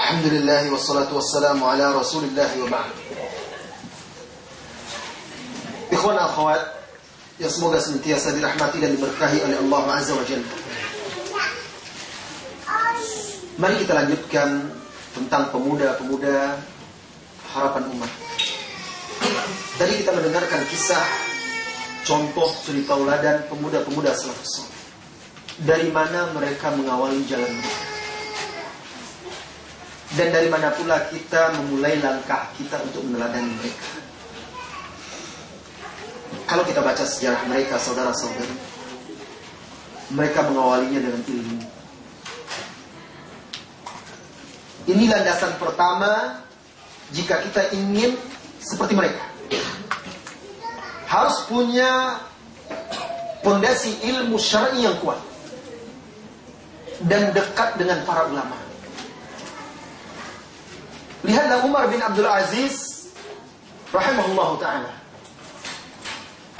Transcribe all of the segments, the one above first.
Alhamdulillah wassalatu wassalamu ala Rasulillah wa ba'd. Ikhwan akhwat yang semoga senantiasa dirahmati dan diberkahi oleh Allah Azza wa Jalla. Mari kita lanjutkan tentang pemuda-pemuda harapan umat. Tadi kita mendengarkan kisah contoh suri tauladan pemuda-pemuda salafus saleh. Dari mana mereka mengawali jalan mereka. Dan dari mana pula kita memulai langkah kita untuk meneladani mereka. Kalau kita baca sejarah mereka, saudara-saudari, mereka mengawalinya dengan ilmu. Ini landasan pertama jika kita ingin seperti mereka. Harus punya fondasi ilmu syar'i yang kuat dan dekat dengan para ulama. Lihatlah Umar bin Abdul Aziz rahimahullah ta'ala.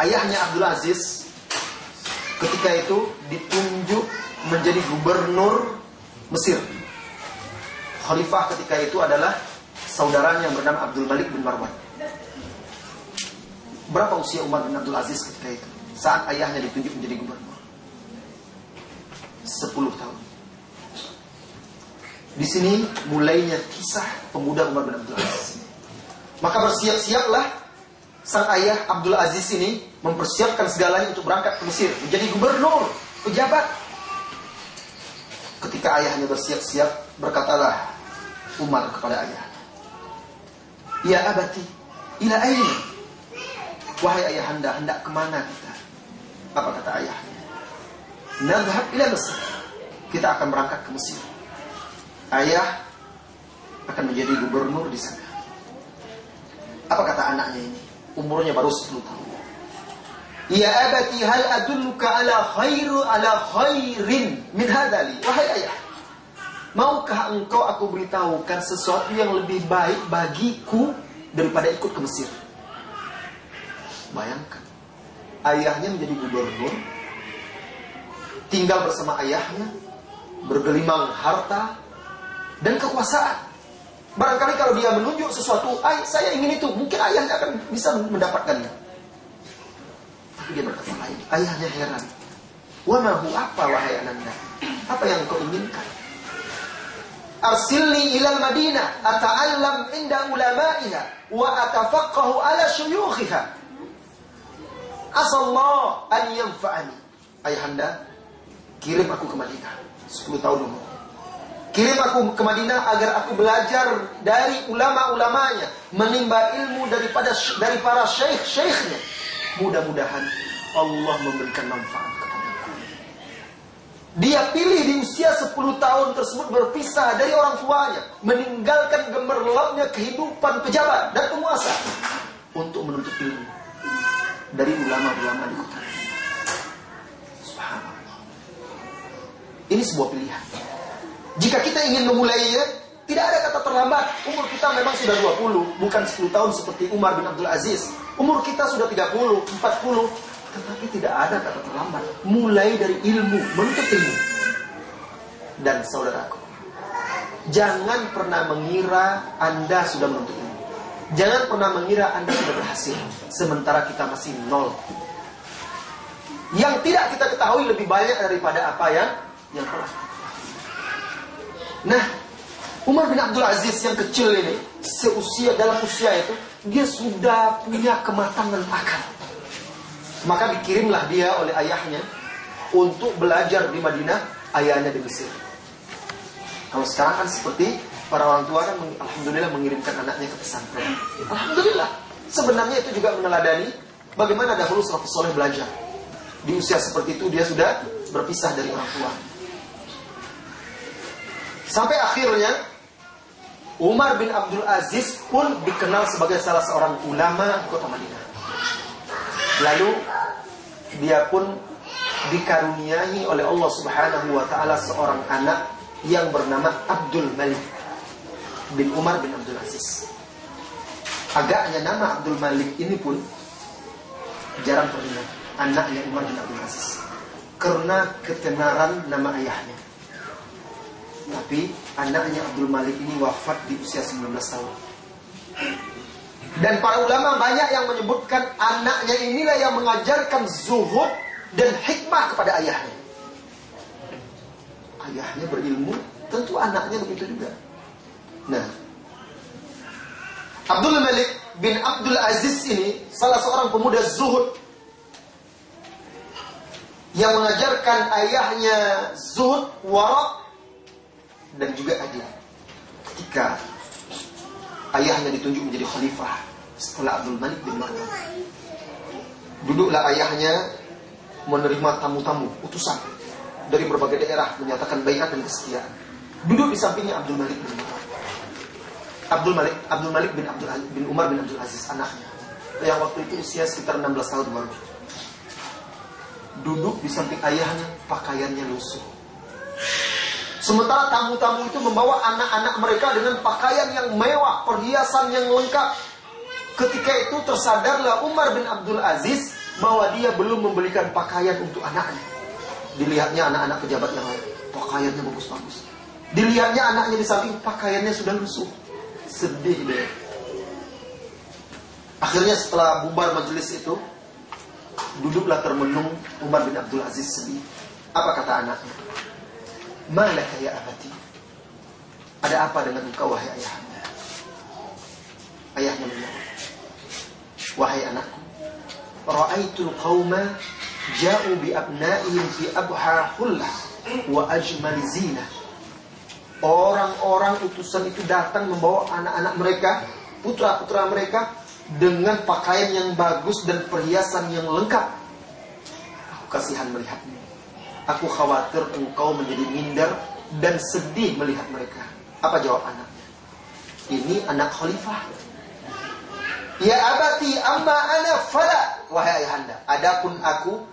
Ayahnya Abdul Aziz ketika itu ditunjuk menjadi gubernur Mesir. Khalifah ketika itu adalah saudaranya yang bernama Abdul Malik bin Marwan. Berapa usia Umar bin Abdul Aziz ketika itu saat ayahnya ditunjuk menjadi gubernur? 10 tahun. Di sini mulainya kisah pemuda Umar bin Abdul Aziz. Maka bersiap-siaplah sang ayah Abdul Aziz ini mempersiapkan segalanya untuk berangkat ke Mesir menjadi gubernur, pejabat. Ketika ayahnya bersiap-siap, berkatalah Umar kepada ayahnya, "Ya abati, ila aina?" Wahai ayahanda, hendak kemana kita? Apa kata ayahnya? "Nadhhab ila Mesir." Kita akan berangkat ke Mesir. Ayah akan menjadi gubernur di sana. Apa kata anaknya ini? Umurnya baru 10 tahun. "Ya abati, hal adulluka ala khairin min hadali." Wahai ayah, maukah engkau aku beritahukan sesuatu yang lebih baik bagiku daripada ikut ke Mesir? Bayangkan, ayahnya menjadi gubernur, tinggal bersama ayahnya, bergelimang harta dan kekuasaan. Barangkali kalau dia menunjuk sesuatu, saya ingin itu, mungkin ayahnya akan bisa mendapatkannya. Tapi dia berkata lain. Ayahnya heran. "Wa ma hu, apa wahai ananda? Apa yang kau inginkan?" "Arsilni ilal Madinah ata'allam inda ulama'iha wa atafaqahu ala syuyukhiha. Asallahu an yanfa'ani." Ayahanda, kirim aku ke Madinah. 10 tahun umur. Kirim aku ke Madinah agar aku belajar dari ulama-ulamanya, menimba ilmu dari para syekh-syekhnya. Mudah-mudahan Allah memberikan manfaat kepadaku. Dia pilih di usia 10 tahun tersebut berpisah dari orang tuanya, meninggalkan gemerlapnya kehidupan pejabat dan penguasa untuk menuntut ilmu dari ulama-ulama di kota. Subhanallah. Ini sebuah pilihan. Jika kita ingin memulainya, tidak ada kata terlambat. Umur kita memang sudah 20, bukan 10 tahun seperti Umar bin Abdul Aziz. Umur kita sudah 30, 40, tetapi tidak ada kata terlambat. Mulai dari ilmu, menuntut ilmu. Dan saudaraku, jangan pernah mengira Anda sudah menuntut ilmu. Jangan pernah mengira Anda sudah berhasil, sementara kita masih nol. Yang tidak kita ketahui lebih banyak daripada apa yang telah. Nah, Umar bin Abdul Aziz yang kecil ini, dalam usia itu, dia sudah punya kematangan akal. Maka dikirimlah dia oleh ayahnya untuk belajar di Madinah, ayahnya di Mesir. Kalau sekarang kan seperti para orang tua kan, alhamdulillah mengirimkan anaknya ke pesantren. Alhamdulillah. Sebenarnya itu juga meneladani bagaimana dahulu salafus saleh belajar. Di usia seperti itu dia sudah berpisah dari orang tua. Sampai akhirnya Umar bin Abdul Aziz pun dikenal sebagai salah seorang ulama di kota Madinah. Lalu dia pun dikaruniai oleh Allah Subhanahu wa taala seorang anak yang bernama Abdul Malik bin Umar bin Abdul Aziz. Agaknya nama Abdul Malik ini pun jarang terdengar, anaknya Umar bin Abdul Aziz, karena ketenaran nama ayahnya. Tapi anaknya Abdul Malik ini wafat di usia 19 tahun. Dan para ulama banyak yang menyebutkan anaknya inilah yang mengajarkan zuhud dan hikmah kepada ayahnya. Ayahnya berilmu, tentu anaknya begitu juga. Nah, Abdul Malik bin Abdul Aziz ini salah seorang pemuda zuhud yang mengajarkan ayahnya zuhud, wara' dan juga adil. Ketika ayahnya ditunjuk menjadi khalifah setelah Abdul Malik bin Marwan, duduklah ayahnya menerima tamu-tamu utusan dari berbagai daerah menyatakan baiat dan kesetiaan. Duduk di sampingnya Abdul Malik bin Marwan. Abdul Malik bin Umar bin Abdul Aziz, anaknya, yang waktu itu usia sekitar 16 tahun baru. Duduk di samping ayahnya, pakaiannya lusuh. Sementara tamu-tamu itu membawa anak-anak mereka dengan pakaian yang mewah, perhiasan yang lengkap. Ketika itu tersadarlah Umar bin Abdul Aziz bahwa dia belum membelikan pakaian untuk anaknya. Dilihatnya anak-anak pejabat yang lain, pakaiannya bagus-bagus. Dilihatnya anaknya di samping, pakaiannya sudah lusuh. Sedih deh. Akhirnya setelah bubar majelis itu, duduklah termenung Umar bin Abdul Aziz sedih. Apa kata anaknya? Malaka ya abati, ada apa dengan engkau wahai ayahanda? Ayahnya menjawab, wahai anakku, ra'aitul qauma ja'u bi abna'ihim fi abha hullah wa ajmal zinah. Orang-orang utusan itu datang membawa anak-anak mereka, putra-putra mereka, dengan pakaian yang bagus dan perhiasan yang lengkap. Aku kasihan melihatnya. Aku khawatir engkau menjadi minder dan sedih melihat mereka. Apa jawab anaknya? Ini anak khalifah. Ya abati amma ana fala, wahai ayahanda, adapun aku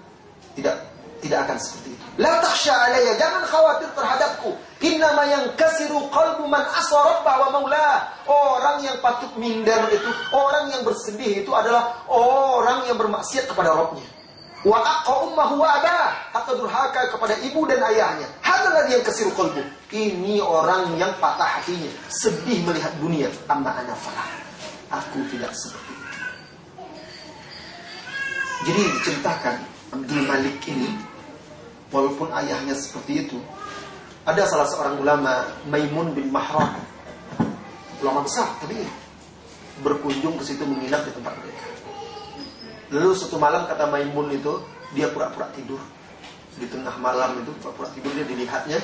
tidak akan seperti itu. La takhsha alayya, jangan khawatir terhadapku. Innama yankasiru qalbu man asa rabbah wa maulah. Orang yang patut minder itu, orang yang bersedih itu adalah orang yang bermaksiat kepada Rabbnya. Wa aqqa ummahu wa abah, atau durhaka kepada ibu dan ayahnya. Hadalah yang kasiru qalbu. Ini orang yang patah hatinya, sedih melihat dunia. Amma ana falah, aku tidak seperti itu. Jadi diceritakan Abdul Malik ini, walaupun ayahnya seperti itu, ada salah seorang ulama, Maimun bin Mahran, ulama besar tapi berkunjung ke situ menginap di tempat mereka. Lalu suatu malam kata Maimun itu, dia pura-pura tidur. Di tengah malam itu pura-pura tidur, dia dilihatnya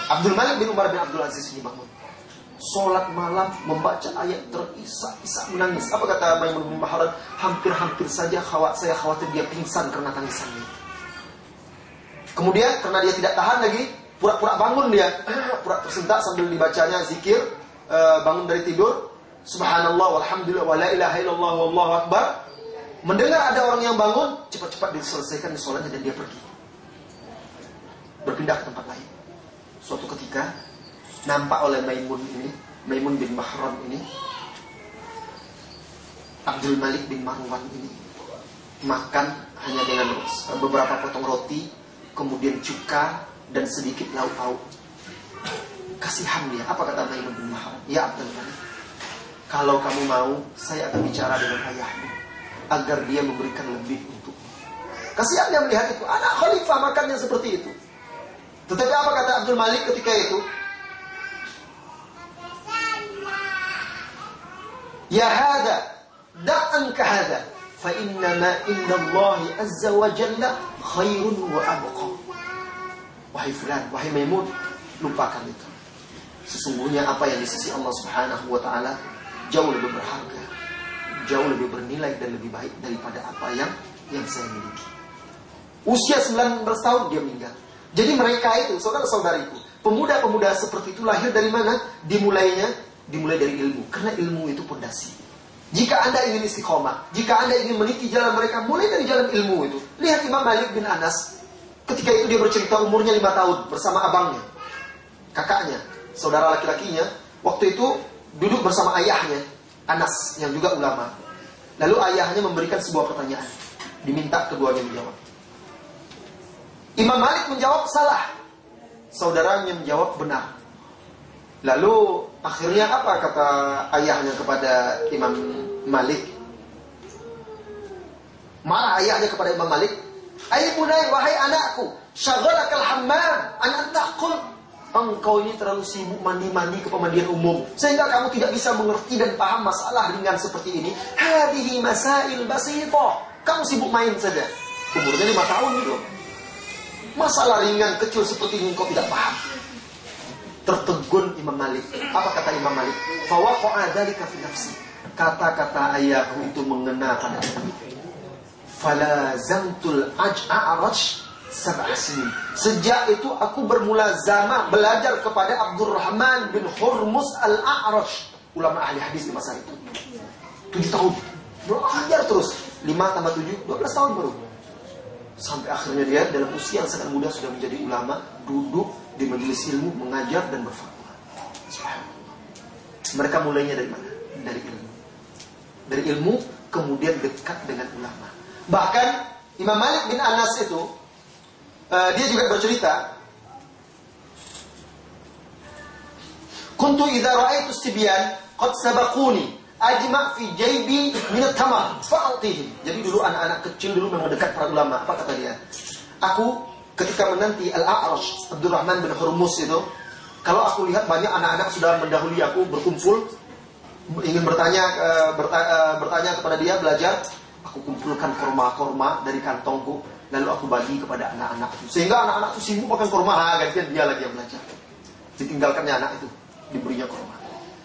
Abdul Malik bin Umar bin Abdul Aziz ini bangun. Sholat malam, membaca ayat, terisak-isak menangis. Apa kata Maimun bin Mahran? Hampir-hampir saja saya khawatir dia pingsan karena tangisannya. Kemudian karena dia tidak tahan lagi, pura-pura bangun dia, pura tersentak sambil dibacanya zikir, bangun dari tidur. Subhanallah walhamdulillah wa la ilaha illallah wallahu akbar. Mendengar ada orang yang bangun, cepat-cepat diselesaikan sholatnya dan dia pergi. Berpindah ke tempat lain. Suatu ketika nampak oleh Maimun bin Mahran ini, Abdul Malik bin Marwan ini makan hanya dengan beberapa potong roti, kemudian cuka dan sedikit lauk pauk. Kasihan dia. Apa kata Maimun bin Mahran? Ya Abdul Malik, kalau kamu mau, saya akan bicara dengan ayahmu agar dia memberikan lebih untukmu. Kasihan dia melihat itu. Anak khalifah makannya seperti itu. Tetapi apa kata Abdul Malik ketika itu? Ya hada, da'anka hada, fa innama innallahi azza wa jalla khairun wa abqa. Wahai fulan, wahai Maimun, lupakan itu. Sesungguhnya apa yang di sisi Allah Subhanahu wa taala jauh lebih berharga, jauh lebih bernilai dan lebih baik daripada apa yang saya miliki. Usia 19 tahun dia meninggal. Jadi mereka itu, saudara-saudariku, pemuda-pemuda seperti itu lahir dari mana? Dimulai dari ilmu. Karena ilmu itu pondasi. Jika Anda ingin istiqomah, jika Anda ingin meniti jalan mereka, mulai dari jalan ilmu itu. Lihat Imam Malik bin Anas, ketika itu dia bercerita umurnya 5 tahun bersama abangnya, kakaknya, saudara laki-lakinya. Waktu itu duduk bersama ayahnya, Anas, yang juga ulama. Lalu ayahnya memberikan sebuah pertanyaan, diminta keduanya menjawab. Imam Malik menjawab salah. saudaranya menjawab benar. Lalu akhirnya apa kata ayahnya kepada Imam Malik? Marah ayahnya kepada Imam Malik. Ai bunai, wahai anakku, syaghalakal hammam an antaqul. Engkau ini terlalu sibuk mandi-mandi ke pemandian umum sehingga kamu tidak bisa mengerti dan paham masalah ringan seperti ini. Hadhihi masail basithah. Kamu sibuk main saja. Umurnya 5 tahun gitu. Masalah ringan kecil seperti ini engkau tidak paham. Tertegun Imam Malik. Apa kata Imam Malik? Fa waqa'a dzalika fi nafsi. Kata-kata ayahku itu mengena pada hatiku. Fala zamtul a'raj sab'a sinin. Sejak itu aku bermulazamah belajar kepada Abdurrahman bin Hurmus al-A'raj, ulama ahli hadis di masa itu. 7 tahun belajar terus. 5 tambah 7 12 tahun baru. Sampai akhirnya dia dalam usia yang sangat muda sudah menjadi ulama, duduk di majelis ilmu, mengajar dan berfatwa. Mereka mulainya dari mana? Dari ilmu. Dari ilmu kemudian dekat dengan ulama. Bahkan Imam Malik bin Anas itu dia juga bercerita, kuntu idza ra'aitu sibyan qad sabaquni ajma' fi jaybi min at-tamar fa'atihim. Jadi dulu anak-anak kecil dulu memang dekat para ulama. Apa kata dia? Aku ketika menanti Al-A'raj Abdurrahman bin Hurmus itu, kalau aku lihat banyak anak-anak sudah mendahului aku berkumpul ingin bertanya kepada dia belajar, aku kumpulkan korma-korma dari kantongku, lalu aku bagi kepada anak-anak itu. Sehingga anak-anak itu sibuk makan korma, gantian dia lagi yang belajar. Ditinggalkannya anak itu, diberinya korma.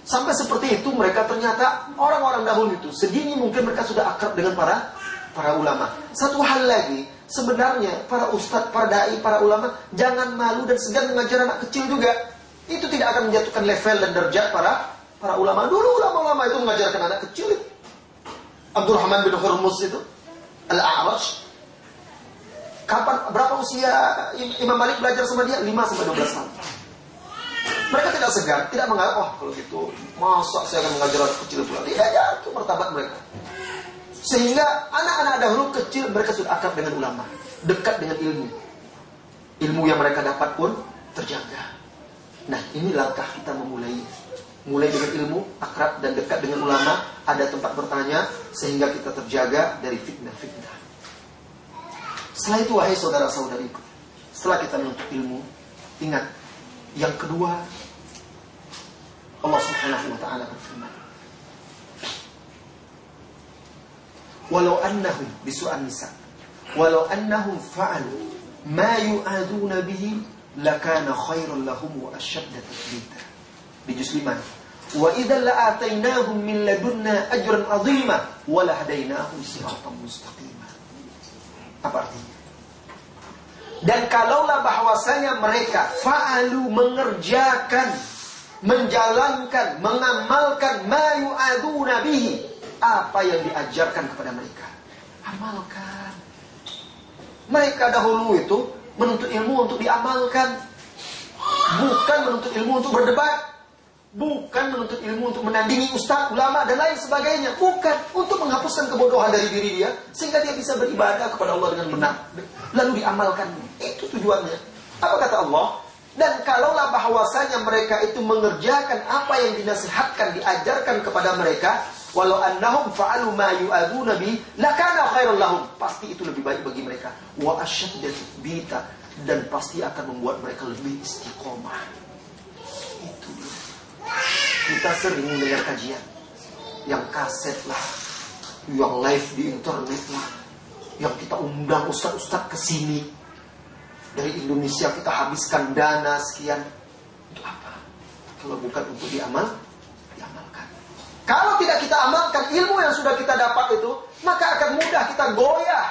Sampai seperti itu mereka ternyata orang-orang dahulu itu. Sedini mungkin mereka sudah akrab dengan para ulama. Satu hal lagi, sebenarnya para ustadz, para dai, para ulama jangan malu dan segan mengajar anak kecil juga. Itu tidak akan menjatuhkan level dan derajat para ulama. Dulu ulama-ulama itu mengajarkan anak kecil. Abdurrahman bin Hurmus itu, Al-A'raj. Berapa usia Imam Malik belajar sama dia? 5 sampai 12 tahun. Mereka tidak segan, tidak menganggap, kalau gitu masa saya akan mengajar anak kecil pula. Tidak, ya, itu martabat mereka. Sehingga anak-anak dahulu kecil mereka sudah akrab dengan ulama, dekat dengan ilmu. Ilmu yang mereka dapat pun terjaga. Nah, ini langkah kita memulai. Mulai dengan ilmu, akrab dan dekat dengan ulama, ada tempat bertanya sehingga kita terjaga dari fitnah-fitnah. Setelah itu, wahai saudara-saudariku, setelah kita menuntut ilmu, ingat, yang kedua, Allah Subhanahu wa ta'ala berfirman, walau annahum bisu'an nisa, walau annahum fa'alu ma yu'aduna bihi lakana khairan lahum wa ashadda tathbita. Di juz 5, wa idza la'atainahum min ladunna ajran 'azima wa lahadainahum siratan mustaqima. Apa artinya? Dan kalaulah bahwasanya mereka fa'alu mengerjakan, menjalankan, mengamalkan ma yu'aduna bihi, apa yang diajarkan kepada mereka, amalkan. Mereka dahulu itu menuntut ilmu untuk diamalkan, bukan menuntut ilmu untuk berdebat, bukan menuntut ilmu untuk menandingi ustaz, ulama dan lain sebagainya, bukan, untuk menghapuskan kebodohan dari diri dia sehingga dia bisa beribadah kepada Allah dengan benar, lalu diamalkan. Itu tujuannya. Apa kata Allah? Dan kalaulah bahwasanya mereka itu mengerjakan apa yang dinasihatkan, diajarkan kepada mereka, walau annahum fa'alu ma yu'aduna bi lakana khairan lahum, pasti itu lebih baik bagi mereka, wa asyadda tathbita, dan pasti akan membuat mereka lebih istiqomah. Itu kita sering mendengar kajian yang kaset lah, yang live di internet lah, yang kita undang ustaz-ustaz ke sini dari Indonesia, kita habiskan dana sekian. Untuk apa? Kalau bukan untuk diamalkan. Kalau tidak kita amalkan ilmu yang sudah kita dapat itu, maka akan mudah kita goyah,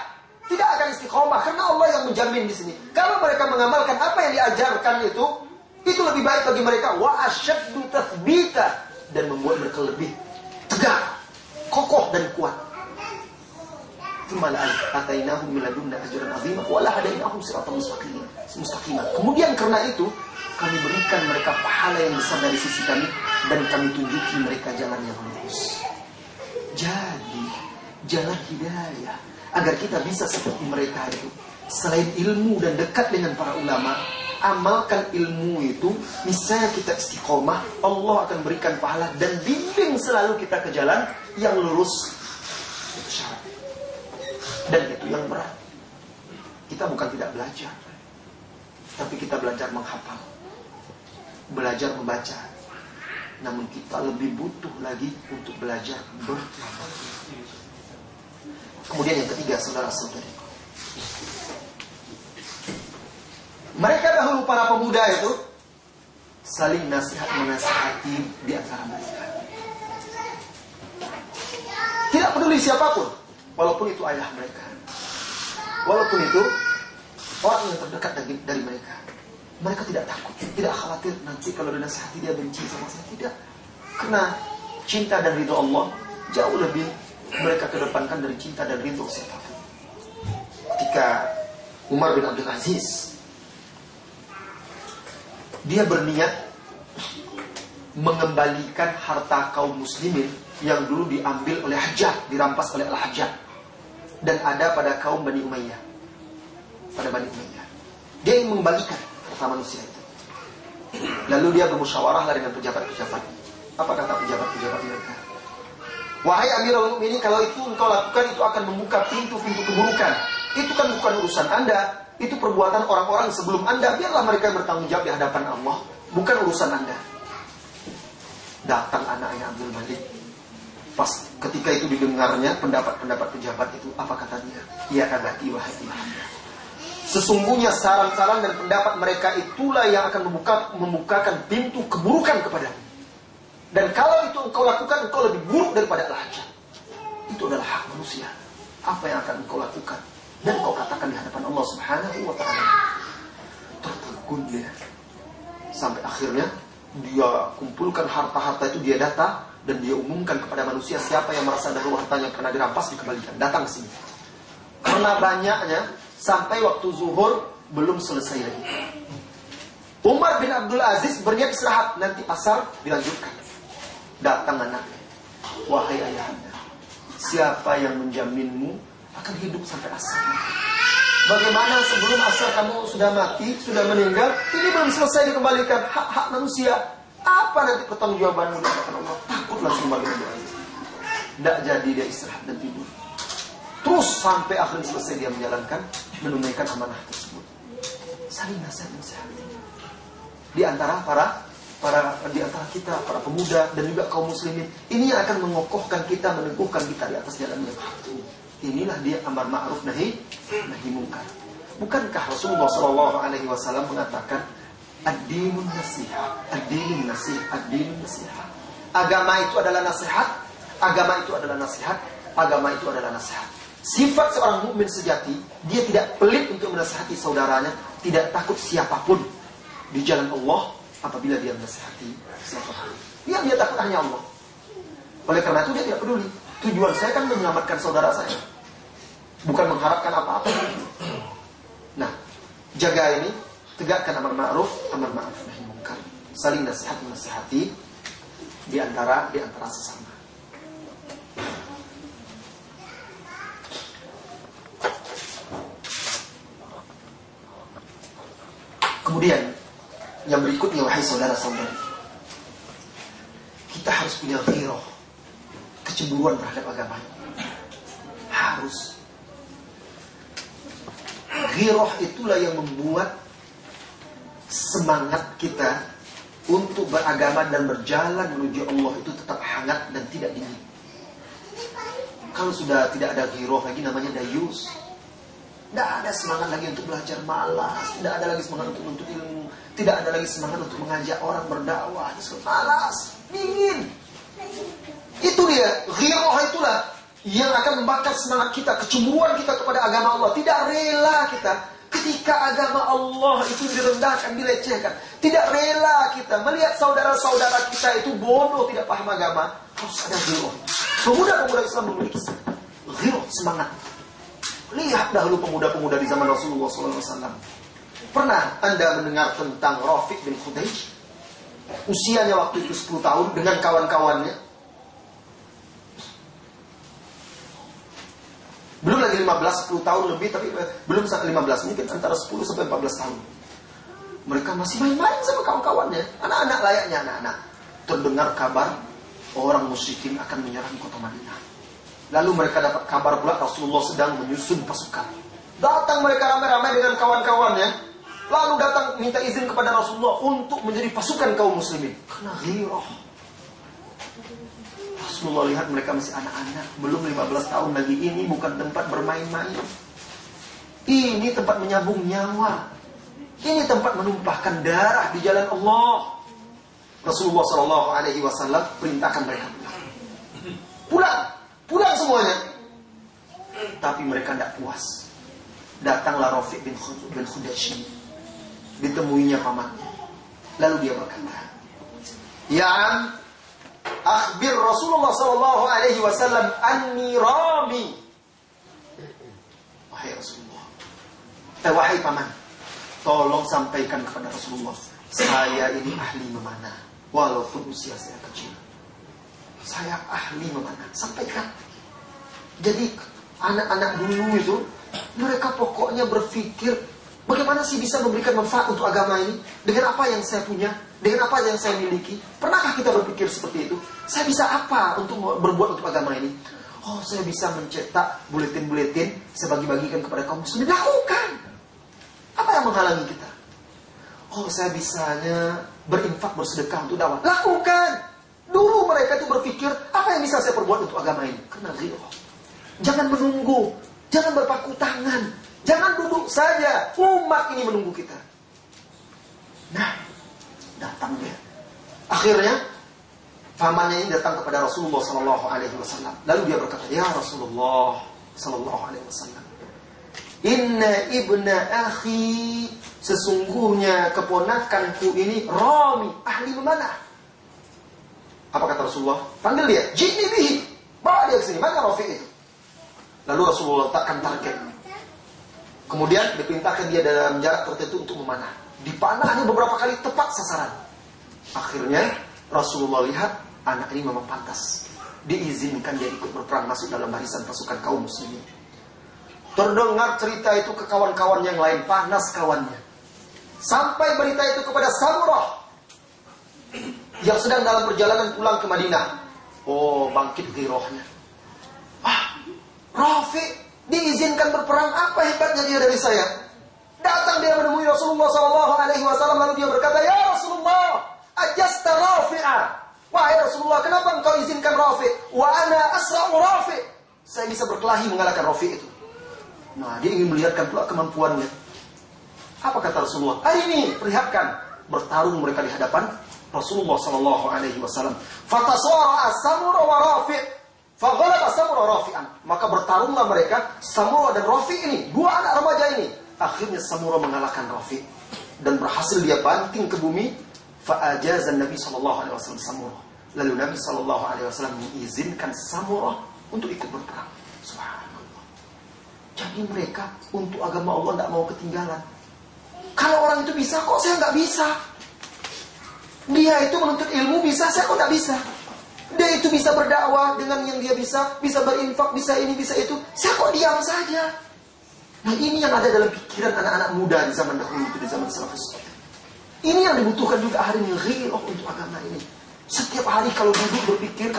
tidak akan istiqomah, karena Allah yang menjamin di sini. Kalau mereka mengamalkan apa yang diajarkan itu lebih baik bagi mereka, wa asyaddu tathbita, dan membuat mereka lebih tegak, kokoh dan kuat. Atainahum min ladunna ajran 'azima wa la hadainahum siratan mustaqima. Kemudian karena itu kami berikan mereka pahala yang besar dari sisi kami, dan kami tunjuki mereka jalan yang lurus. Jadi jalan hidayah agar kita bisa seperti mereka itu, selain ilmu dan dekat dengan para ulama, amalkan ilmu itu, misalnya kita istiqomah, Allah akan berikan pahala dan bimbing selalu kita ke jalan yang lurus. Itu syarat. Dan itu yang berat. Kita bukan tidak belajar, tapi kita belajar menghafal, belajar membaca. Namun kita lebih butuh lagi untuk belajar beramal. Kemudian yang ketiga, saudara-saudari, mereka dahulu para pemuda itu saling menasihati di antara mereka. Tidak peduli siapapun, walaupun itu ayah mereka, walaupun itu orang yang terdekat dari mereka. Mereka tidak takut, tidak khawatir nanti kalau dinasihati dia benci sama saya. Tidak. Karena cinta dan ridho Allah jauh lebih mereka kedepankan dari cinta dan ridho siapapun. Ketika Umar bin Abdul Aziz, dia berniat mengembalikan harta kaum muslimin yang dulu diambil oleh Hajjaj, dirampas oleh Al-Hajjaj, dan ada pada kaum Bani Umayyah. Pada Bani Umayyah, dia ingin mengembalikan harta manusia itu. Lalu dia bermusyawarah dengan pejabat-pejabat. Apa kata pejabat-pejabat mereka? Wahai Amirul Mukminin, kalau itu engkau lakukan, itu akan membuka pintu-pintu keburukan. Itu kan bukan urusan Anda, itu perbuatan orang-orang sebelum Anda. Biarlah mereka bertanggung jawab di hadapan Allah, bukan urusan Anda. Datang anaknya Abdul Malik. Pas ketika itu didengarnya pendapat-pendapat pejabat itu, apa kata dia? Ya abati wahai Muhammad, sesungguhnya saran-saran dan pendapat mereka itulah yang akan membukakan pintu keburukan kepadamu. Dan kalau itu engkau lakukan, engkau lebih buruk daripada Al-Hajjaj. Itu adalah hak manusia. Apa yang akan engkau lakukan dan engkau katakan di hadapan Allah Subhanahu wa ta'ala. Tertegun dia. Sampai akhirnya dia kumpulkan harta-harta itu, dia data, dan dia umumkan kepada manusia siapa yang merasa dahulu hartanya pernah dirampas, dikembalikan. Datang ke sini. Karena banyaknya, sampai waktu zuhur belum selesai lagi. Umar bin Abdul Aziz berniat istirahat, nanti asar dilanjutkan. Datang anaknya. Wahai ayahanda, siapa yang menjaminmu akan hidup sampai asar? Bagaimana sebelum asar kamu sudah mati, sudah meninggal, ini belum selesai dikembalikan hak-hak manusia? Apa nanti pertanggungjawabanmu di hadapan Allah? Takut langsung Umar bin Abdul Aziz. Tidak jadi dia istirahat dan tidur. Terus sampai akhirnya selesai dia menunaikan amanah tersebut. Saling nasihat. Di antara kita, para pemuda dan juga kaum muslimin, ini yang akan mengokohkan kita, meneguhkan kita di atas jalan yang hak. Inilah dia amar ma'ruf nahi munkar. Bukankah Rasulullah SAW mengatakan ad-dinun nasihat, ad-dinun nasihat, ad-dinun nasihat. Agama itu adalah nasihat, agama itu adalah nasihat, agama itu adalah nasihat. Sifat seorang mukmin sejati, dia tidak pelit untuk menasihati saudaranya, tidak takut siapapun di jalan Allah apabila dia menasihati siapapun. Dia takut hanya Allah. Oleh karena itu dia tidak peduli. Tujuan saya kan menyelamatkan saudara saya, bukan mengharapkan apa-apa. Nah, jaga ini, tegakkan amar ma'ruf nahi munkar. Saling menasihati di antara sesama. Kemudian yang berikutnya, wahai saudara-saudari, kita harus punya ghirah, kecemburuan terhadap agama. Harus. Ghirah itulah yang membuat semangat kita untuk beragama dan berjalan menuju Allah itu tetap hangat dan tidak dingin. Kalau sudah tidak ada ghirah lagi, namanya dayus. Tidak ada semangat lagi untuk belajar, malas. Tidak ada lagi semangat untuk menuntut ilmu. Tidak ada lagi semangat untuk mengajak orang berdakwah. Malas, dingin. Itu dia, ghirah itulah yang akan membakar semangat kita, kecemburuan kita kepada agama Allah. Tidak rela kita ketika agama Allah itu direndahkan, dilecehkan. Tidak rela kita melihat saudara-saudara kita itu bodoh, tidak paham agama. Harus ada ghirah. Pemuda-pemuda Islam memiliki ghirah, semangat. Lihat dahulu pemuda-pemuda di zaman Rasulullah SAW. Pernah Anda mendengar tentang Rafiq bin Khudaij? Usianya waktu itu 10 tahun dengan kawan-kawannya. Belum lagi 15, 10 tahun lebih, tapi belum sampai 15. Mungkin antara 10 sampai 14 tahun. Mereka masih main-main sama kawan-kawannya, anak-anak layaknya anak-anak. Terdengar kabar orang musyrikin akan menyerang kota Madinah. Lalu mereka dapat kabar pula Rasulullah sedang menyusun pasukan. Datang mereka ramai-ramai dengan kawan-kawannya. Lalu datang minta izin kepada Rasulullah untuk menjadi pasukan kaum muslimin. Karena ghirah. Rasulullah lihat mereka masih anak-anak, belum 15 tahun lagi. Ini bukan tempat bermain-main. Ini tempat menyambung nyawa. Ini tempat menumpahkan darah di jalan Allah. Rasulullah SAW perintahkan mereka pulang semuanya. Tapi mereka tidak puas. Datanglah Rafiq bin Khudashi, ditemuinya pamannya. Lalu dia berkata, "Ya, akhbir Rasulullah SAW anni rami." Wahai Rasulullah, wahai paman, tolong sampaikan kepada Rasulullah, saya ini ahli memanah, walaupun usia saya kecil. Saya ahli memanah, sampaikan. Jadi anak-anak dulu itu, mereka pokoknya berpikir, bagaimana sih bisa memberikan manfaat untuk agama ini? Dengan apa yang saya punya, dengan apa yang saya miliki. Pernahkah kita berpikir seperti itu? Saya bisa apa untuk berbuat untuk agama ini? Oh, saya bisa mencetak buletin-buletin, saya bagi-bagikan kepada kaum muslimin. Lakukan. Apa yang menghalangi kita? Oh, saya bisanya berinfak, bersedekah untuk dakwah. Lakukan. Dulu mereka itu berpikir, apa yang bisa saya perbuat untuk agama ini? Karena ghirah. Jangan menunggu, jangan berpaku tangan, jangan duduk saja. Umat ini menunggu kita. Nah, datang dia. Akhirnya pamannya ini datang kepada Rasulullah SAW. Lalu dia berkata, "Ya Rasulullah SAW, inna ibna akhi, sesungguhnya keponakanku ini rami, ahli memanah." Apa kata Rasulullah? Panggil dia, "Jini bihi." Bawa dia ke sini. Mana Rafiq itu? Lalu Rasulullah letakkan target. Kemudian diperintahkan dia dalam jarak tertentu untuk memanah. Dipanahnya beberapa kali tepat sasaran. Akhirnya Rasulullah lihat anak ini memang pantas, diizinkan dia ikut berperang masuk dalam barisan pasukan kaum muslimin. Terdengar cerita itu ke kawan-kawan yang lain, panas kawannya. Sampai berita itu kepada Samurah yang sedang dalam perjalanan pulang ke Madinah. Oh, bangkit ghirahnya. Rafiq diizinkan berperang, apa hebatnya dia dari saya? Datang dia menemui Rasulullah SAW, lalu dia berkata, "Ya Rasulullah, ajasta Rafi'a." Wahai Rasulullah, kenapa engkau izinkan Rafiq? Wa ana asra'u Rafiq. Saya bisa berkelahi mengalahkan Rafiq itu. Nah, dia ingin melihatkan pula kemampuannya. Apa kata Rasulullah? "Hari ini perlihatkan." Bertarung mereka di hadapan Rasulullah SAW. Fatasara as-Samura wa Rafiq. Faghalaba Samura Rafi'an. Maka bertarunglah mereka, Samura dan Rafi' ini, dua anak remaja ini. Akhirnya Samura mengalahkan Rafi' dan berhasil dia banting ke bumi. Fa'ajazan Nabi SAW Samura. Lalu Nabi SAW mengizinkan Samura untuk ikut berperang. Subhanallah. Jadi mereka untuk agama Allah tidak mau ketinggalan. Kalau orang itu bisa, kok saya nggak bisa? Dia itu menuntut ilmu bisa, saya kok nggak bisa? Dia itu bisa berdakwah dengan yang dia bisa berinfak, bisa ini, bisa itu. Saya kok diam saja? Nah, ini yang ada dalam pikiran anak-anak muda di zaman dahulu, di zaman salafus. Ini yang dibutuhkan juga hari ini, ghirah untuk agama ini. Setiap hari kalau duduk berpikir,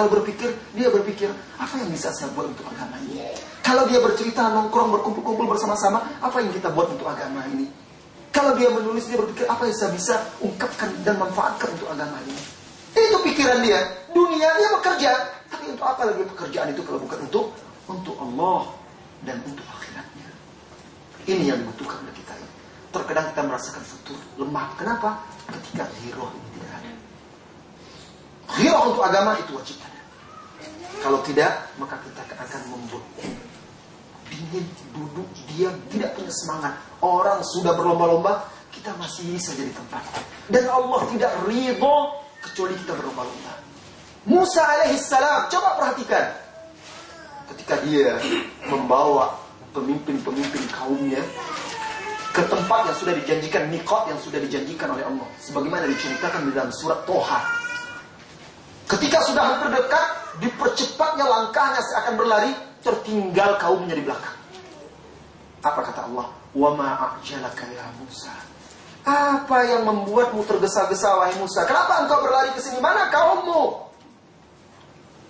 dia berpikir, apa yang bisa saya buat untuk agama ini? Kalau dia bercerita, nongkrong, berkumpul-kumpul bersama-sama, apa yang kita buat untuk agama ini? Kalau dia menulis, dia berpikir, apa yang saya bisa ungkapkan dan manfaatkan untuk agama ini? Itu pikiran dia. Dunia dia bekerja, tapi untuk apa lagi pekerjaan itu kalau bukan untuk Allah dan untuk akhiratnya? Ini yang dibutuhkan oleh kita ini. Terkadang kita merasakan futur, lemah. Kenapa? Ketika ghirah ini tidak ada. Ghirah untuk agama itu wajib ada. Kalau tidak, maka kita akan membeku, dingin, duduk, diam, tidak punya semangat. Orang sudah berlomba-lomba, kita masih saja di tempat. Dan Allah tidak ridho kecuali kita berlomba-lomba. Musa alaihissalam, coba perhatikan. Ketika dia membawa pemimpin-pemimpin kaumnya ke tempat yang sudah dijanjikan, miqat yang sudah dijanjikan oleh Allah. Sebagaimana diceritakan di dalam surat Toha. Ketika sudah hampir dekat, dipercepatnya langkahnya seakan berlari, tertinggal kaumnya di belakang. Apa kata Allah? "Wa ma a'jalaka ya Musa Apa yang membuatmu tergesa-gesa wahai Musa? Kenapa engkau berlari ke sini? Mana kaummu?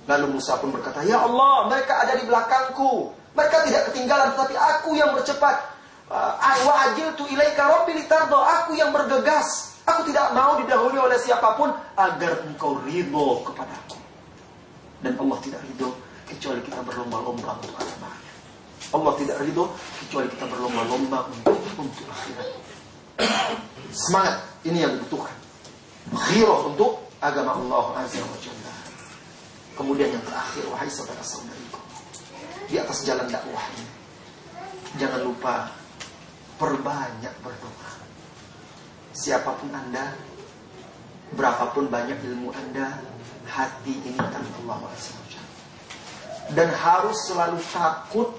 Lalu Musa pun berkata, ya Allah, mereka ada di belakangku. Mereka tidak ketinggalan, tetapi aku yang bercepat. Wa ajiltu ilaika rabbi litardo. Aku yang bergegas. Aku tidak mau didahului oleh siapapun agar engkau ridho kepadaku. Dan Allah tidak ridho kecuali kita berlomba-lomba untuk agama. Allah tidak ridho kecuali kita berlomba-lomba untuk akhirat. Semangat ini yang dibutuhkan. Ghirah untuk agama Allah Azza wa Jalla. Kemudian yang terakhir, wahai saudara-saudariku, di atas jalan dakwah ini, jangan lupa perbanyak berdoa. Siapapun Anda, berapapun banyak ilmu Anda, hati ini tanpa Allah Azza wa Jalla. Dan harus selalu takut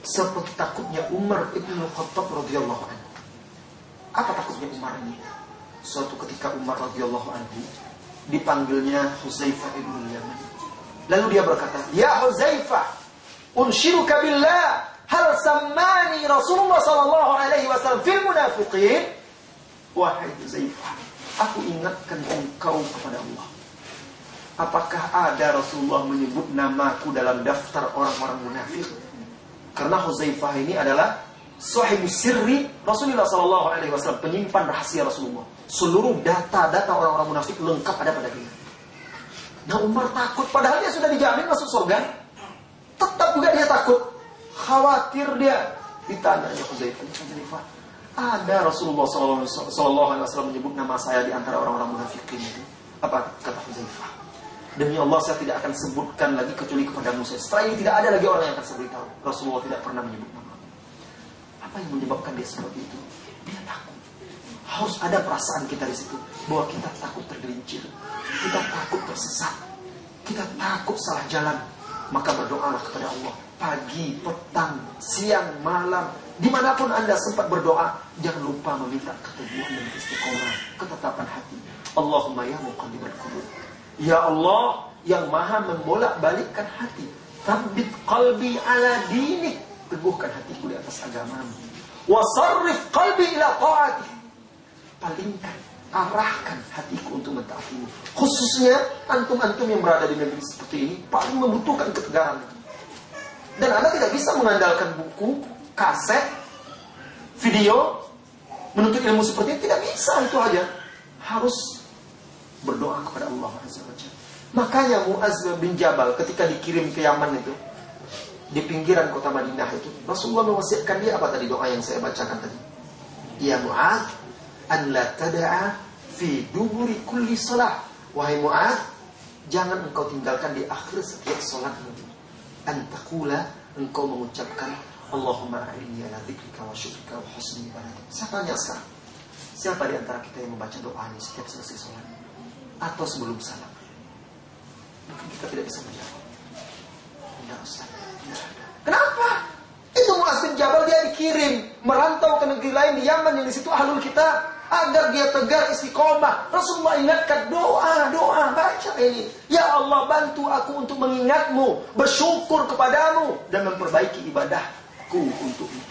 seperti takutnya Umar ibn Khattab radhiyallahu anhu. Apa takutnya Umar ini? Suatu ketika Umar radhiyallahu anhu dipanggilnya Huzaifah ibn Yaman. Lalu dia berkata, ya Huzaifah, unshiruka billah, hal sammani Rasulullah sallallahu alaihi wasallam fil munafiqin. Wahai Huzaifah, aku ingatkan engkau kepada Allah. Apakah ada Rasulullah menyebut namaku dalam daftar orang-orang munafik? Karena Huzaifah ini adalah sahibu sirri Rasulullah SAW, penyimpan rahasia Rasulullah. Seluruh data-data orang-orang munafik lengkap ada pada dia. Nah Umar takut, padahal dia sudah dijamin masuk surga. Tetap juga dia takut, khawatir dia. Ditanya Huzaifah, ada Rasulullah SAW menyebut nama saya di antara orang-orang munafik ini? Apa kata Huzaifah? Demi Allah saya tidak akan sebutkan lagi kecuali kepada Musa. Setelah ini tidak ada lagi orang yang akan saya beritahu. Rasulullah tidak pernah menyebut nama. Apa yang menyebabkan dia seperti itu? Dia takut. Harus ada perasaan kita di situ bahwa kita takut tergelincir, kita takut tersesat, kita takut salah jalan. Maka berdoalah kepada Allah pagi, petang, siang, malam, dimanapun Anda sempat berdoa, jangan lupa meminta keteguhan dan istiqomah, ketetapan hati. Allahumma ya muqallibal qulub, ya Allah yang maha membolak-balikkan hati, tsabbit qalbi ala dinik, teguhkan hatiku di atas agamamu. Wasarrif qalbi ila ta'atik, palingkan, arahkan hatiku untuk mentaatimu. Khususnya antum-antum yang berada di negeri seperti ini paling membutuhkan ketegaran. Dan Anda tidak bisa mengandalkan buku, kaset, video menuntut ilmu seperti ini, tidak bisa itu aja. Harus berdoa kepada Allah Azza wa Jalla. Makanya Mu'adz bin Jabal ketika dikirim ke Yaman itu, di pinggiran kota Madinah itu, Rasulullah mewasiatkan dia apa tadi doa yang saya bacakan tadi? Ya Mu'adz, an la tada'a fi duburi kulli salah. Wahai Mu'adz, jangan engkau tinggalkan di akhir setiap salatmu, an taqula, engkau mengucapkan Allahumma a'inni ala dzikrika wa syukrika wa husni ibadatik. Saya tanya sekarang, siapa di antara kita yang membaca doa ini setiap selesai salat atau sebelum salam? Mungkin kita tidak bisa menjawab. Tidak Ustaz. Kenapa? Itu Mu'adz bin Jabal, dia dikirim merantau ke negeri lain di Yaman yang di situ ahlul kitab, agar dia tegar istiqomah. Rasulullah ingatkan, doa, baca ini. Ya Allah, bantu aku untuk mengingatmu, bersyukur kepadamu, dan memperbaiki ibadahku untukmu.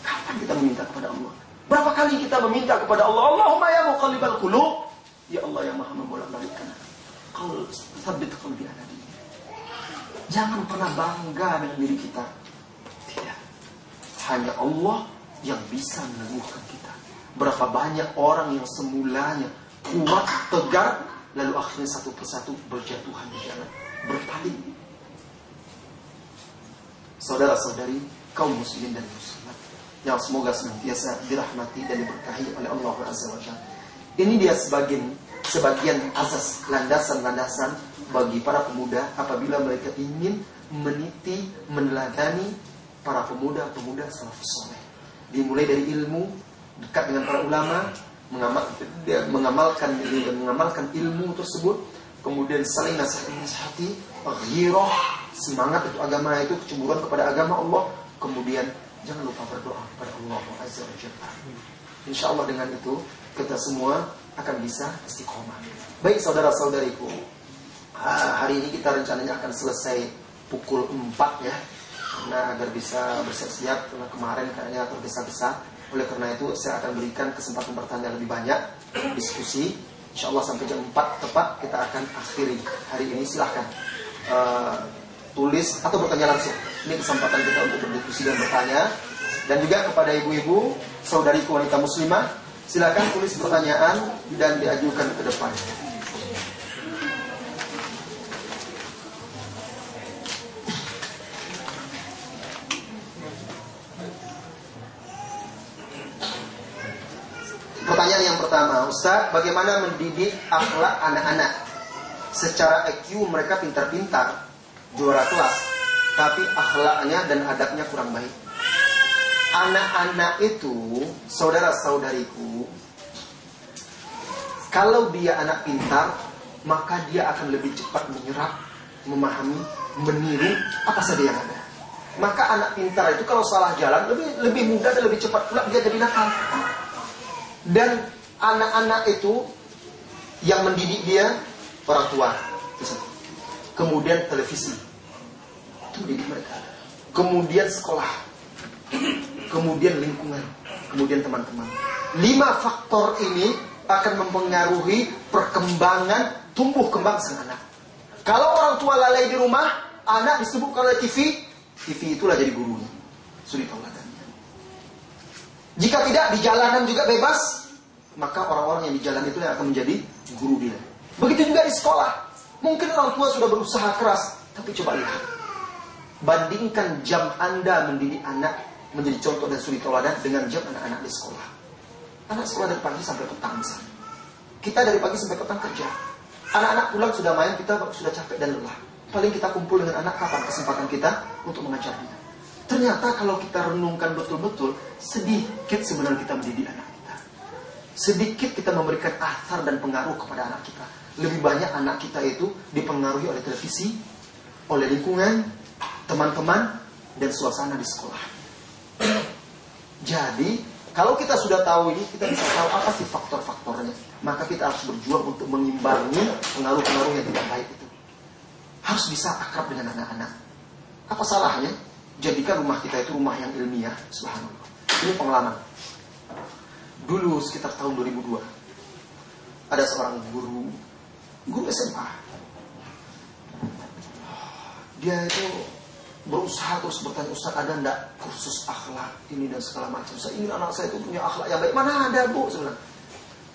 Kapan kita meminta kepada Allah? Berapa kali kita meminta kepada Allah? Allahumma ya muqallibal qulub, ya Allah yang maha membolak-balikkan qalb, tsabbit qalbi ala dinik. Jangan pernah bangga dengan diri kita. Tidak. Hanya Allah yang bisa meneguhkan kita. Berapa banyak orang yang semulanya kuat, tegar, lalu akhirnya satu persatu berjatuhan di jalan, berpaling. Saudara-saudari, kaum muslimin dan muslimat yang semoga senantiasa dirahmati dan diberkahi oleh Allah Azza wa Jalla. Ini dia sebagian asas, landasan-landasan bagi para pemuda apabila mereka ingin meniti, meneladani para pemuda-pemuda salafus saleh. Dimulai dari ilmu, dekat dengan para ulama, mengamalkan ilmu tersebut, kemudian saling nasihati, ghirah, semangat untuk agama itu, kecemburuan kepada agama Allah, kemudian jangan lupa berdoa kepada Allah Azza wa Jalla. InsyaAllah dengan itu kita semua akan bisa istiqomah. Baik saudara-saudariku, hari ini kita rencananya akan selesai pukul 4 ya, karena agar bisa bersiap-siap, karena kemarin kayaknya tergesa-gesa. Oleh karena itu saya akan berikan kesempatan bertanya lebih banyak, diskusi. Insya Allah sampai jam 4 tepat kita akan akhiri hari ini. Silahkan tulis atau bertanya langsung. Ini kesempatan kita untuk berdiskusi dan bertanya. Dan juga kepada ibu-ibu, saudariku wanita muslimah, silakan tulis pertanyaan dan diajukan ke depan. Pertanyaan yang pertama, Ustaz, bagaimana mendidik akhlak anak-anak? Secara IQ mereka pintar-pintar, juara kelas, tapi akhlaknya dan adabnya kurang baik. Anak-anak itu, saudara-saudariku, kalau dia anak pintar, maka dia akan lebih cepat menyerap, memahami, meniru apa saja yang ada. Maka anak pintar itu kalau salah jalan lebih mudah dan lebih cepat pula dia jadi nakal. Dan anak-anak itu yang mendidik dia orang tua, kemudian televisi, itu mendidik mereka, kemudian sekolah, kemudian lingkungan, kemudian teman-teman. 5 faktor ini akan mempengaruhi perkembangan tumbuh kembang sang anak. Kalau orang tua lalai di rumah, anak disibukkan oleh TV itulah jadi gurunya. Sulit tauladannya. Jika tidak, di jalanan juga bebas, maka orang-orang yang di jalan itu yang akan menjadi guru dia. Begitu juga di sekolah. Mungkin orang tua sudah berusaha keras, tapi coba lihat, bandingkan jam Anda mendidik anak menjadi contoh dan suri tauladan dengan jam anak-anak di sekolah. Anak sekolah dari pagi sampai petang misalnya. Kita dari pagi sampai petang kerja. Anak-anak pulang sudah main, kita sudah capek dan lelah. Paling kita kumpul dengan anak kapan kesempatan kita untuk mengajarnya. Ternyata kalau kita renungkan betul-betul, sedikit sebenarnya kita mendidik anak kita. Sedikit kita memberikan athar dan pengaruh kepada anak kita. Lebih banyak anak kita itu dipengaruhi oleh televisi, oleh lingkungan, teman-teman, dan suasana di sekolah. Jadi, kalau kita sudah tahu ini, kita bisa tahu apa sih faktor-faktornya. Maka kita harus berjuang untuk mengimbangi pengaruh-pengaruh yang tidak baik itu. Harus bisa akrab dengan anak-anak. Apa salahnya? Jadikan rumah kita itu rumah yang ilmiah. Subhanallah. Ini pengalaman. Dulu sekitar tahun 2002, ada seorang guru SMA. Dia itu berusaha terus bertanya, Ustaz, ada enggak kursus akhlak ini dan segala macam. Saya ingin anak saya itu punya akhlak yang baik. Mana ada, Bu? Sebenarnya.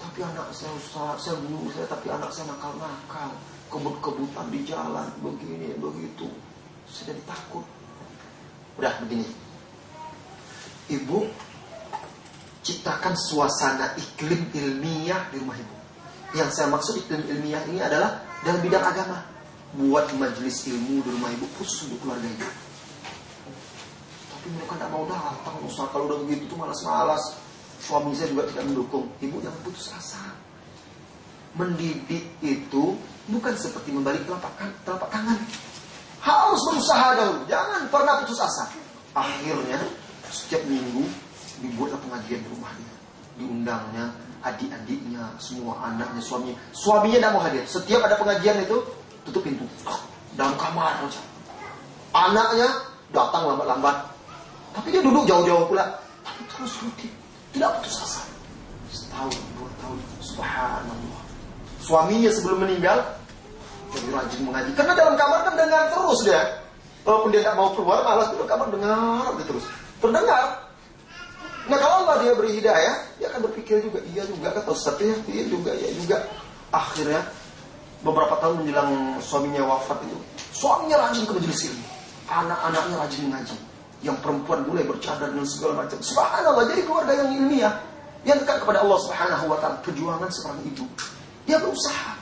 Tapi anak saya, Ustaz, saya guru saya, tapi anak saya nakal-nakal, kebut-kebutan di jalan, begini, begitu. Saya jadi takut. Udah begini, Ibu ciptakan suasana iklim ilmiah di rumah Ibu. Yang saya maksud iklim ilmiah ini adalah dalam bidang agama. Buat majelis ilmu di rumah Ibu khusus untuk keluarga Ibu. Tapi mereka tidak mau datang, Ustaz. Kalau udah begitu tuh malas-malas. Suami saya juga tidak mendukung. Ibu jangan putus asa. Mendidik itu bukan seperti membalik telapak tangan. Harus berusaha dahulu. Jangan pernah putus asa. Akhirnya setiap minggu dibuatlah pengajian di rumahnya. Diundangnya adik-adiknya, semua anaknya, suaminya. Suaminya tidak mau hadir. Setiap ada pengajian itu tutup pintu, dalam kamar saja. Anaknya datang lambat-lambat, tapi dia duduk jauh-jauh pula. Tapi terus rutin, tidak putus asa. Setahun, 2 tahun, subhanallah. Suaminya sebelum meninggal jadi rajin mengaji. Karena dalam kamar kan dengar terus dia. Walaupun dia tak mau keluar, malas duduk kamar dengar terus. Terdengar. Nah kalau Allah dia beri hidayah, dia akan berpikir juga, iya juga kata Ustaz ya, iya juga, iya juga. Akhirnya beberapa tahun menjelang suaminya wafat itu, suaminya rajin ke majelis ilmu, anak-anaknya rajin mengaji, yang perempuan mulai bercadar dan segala macam. Subhanallah, jadi keluarga yang ilmiah, yang dekat kepada Allah Subhanahu wa ta'ala. Perjuangan seorang ibu, dia berusaha.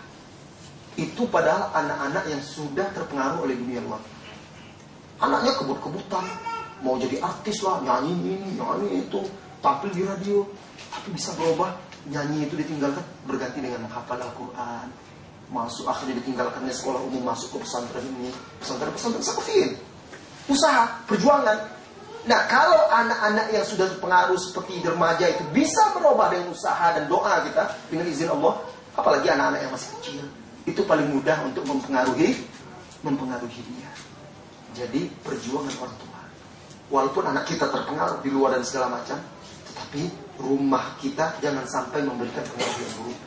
Itu padahal anak-anak yang sudah terpengaruh oleh dunia luar. Anaknya kebut-kebutan, mau jadi artis lah, nyanyi ini, nyanyi itu, tampil di radio. Tapi bisa berubah, nyanyi itu ditinggalkan, berganti dengan menghafal Al-Quran. Masuk, akhirnya ditinggalkannya sekolah umum, masuk ke pesantren ini, pesantren sakfin. Usaha, perjuangan. Nah kalau anak-anak yang sudah terpengaruh seperti remaja itu bisa berubah dengan usaha dan doa kita dengan izin Allah, apalagi anak-anak yang masih kecil, itu paling mudah untuk mempengaruhi dia. Jadi perjuangan orang tua. Walaupun anak kita terpengaruh di luar dan segala macam, Tapi rumah kita jangan sampai memberikan pengaruh yang buruk.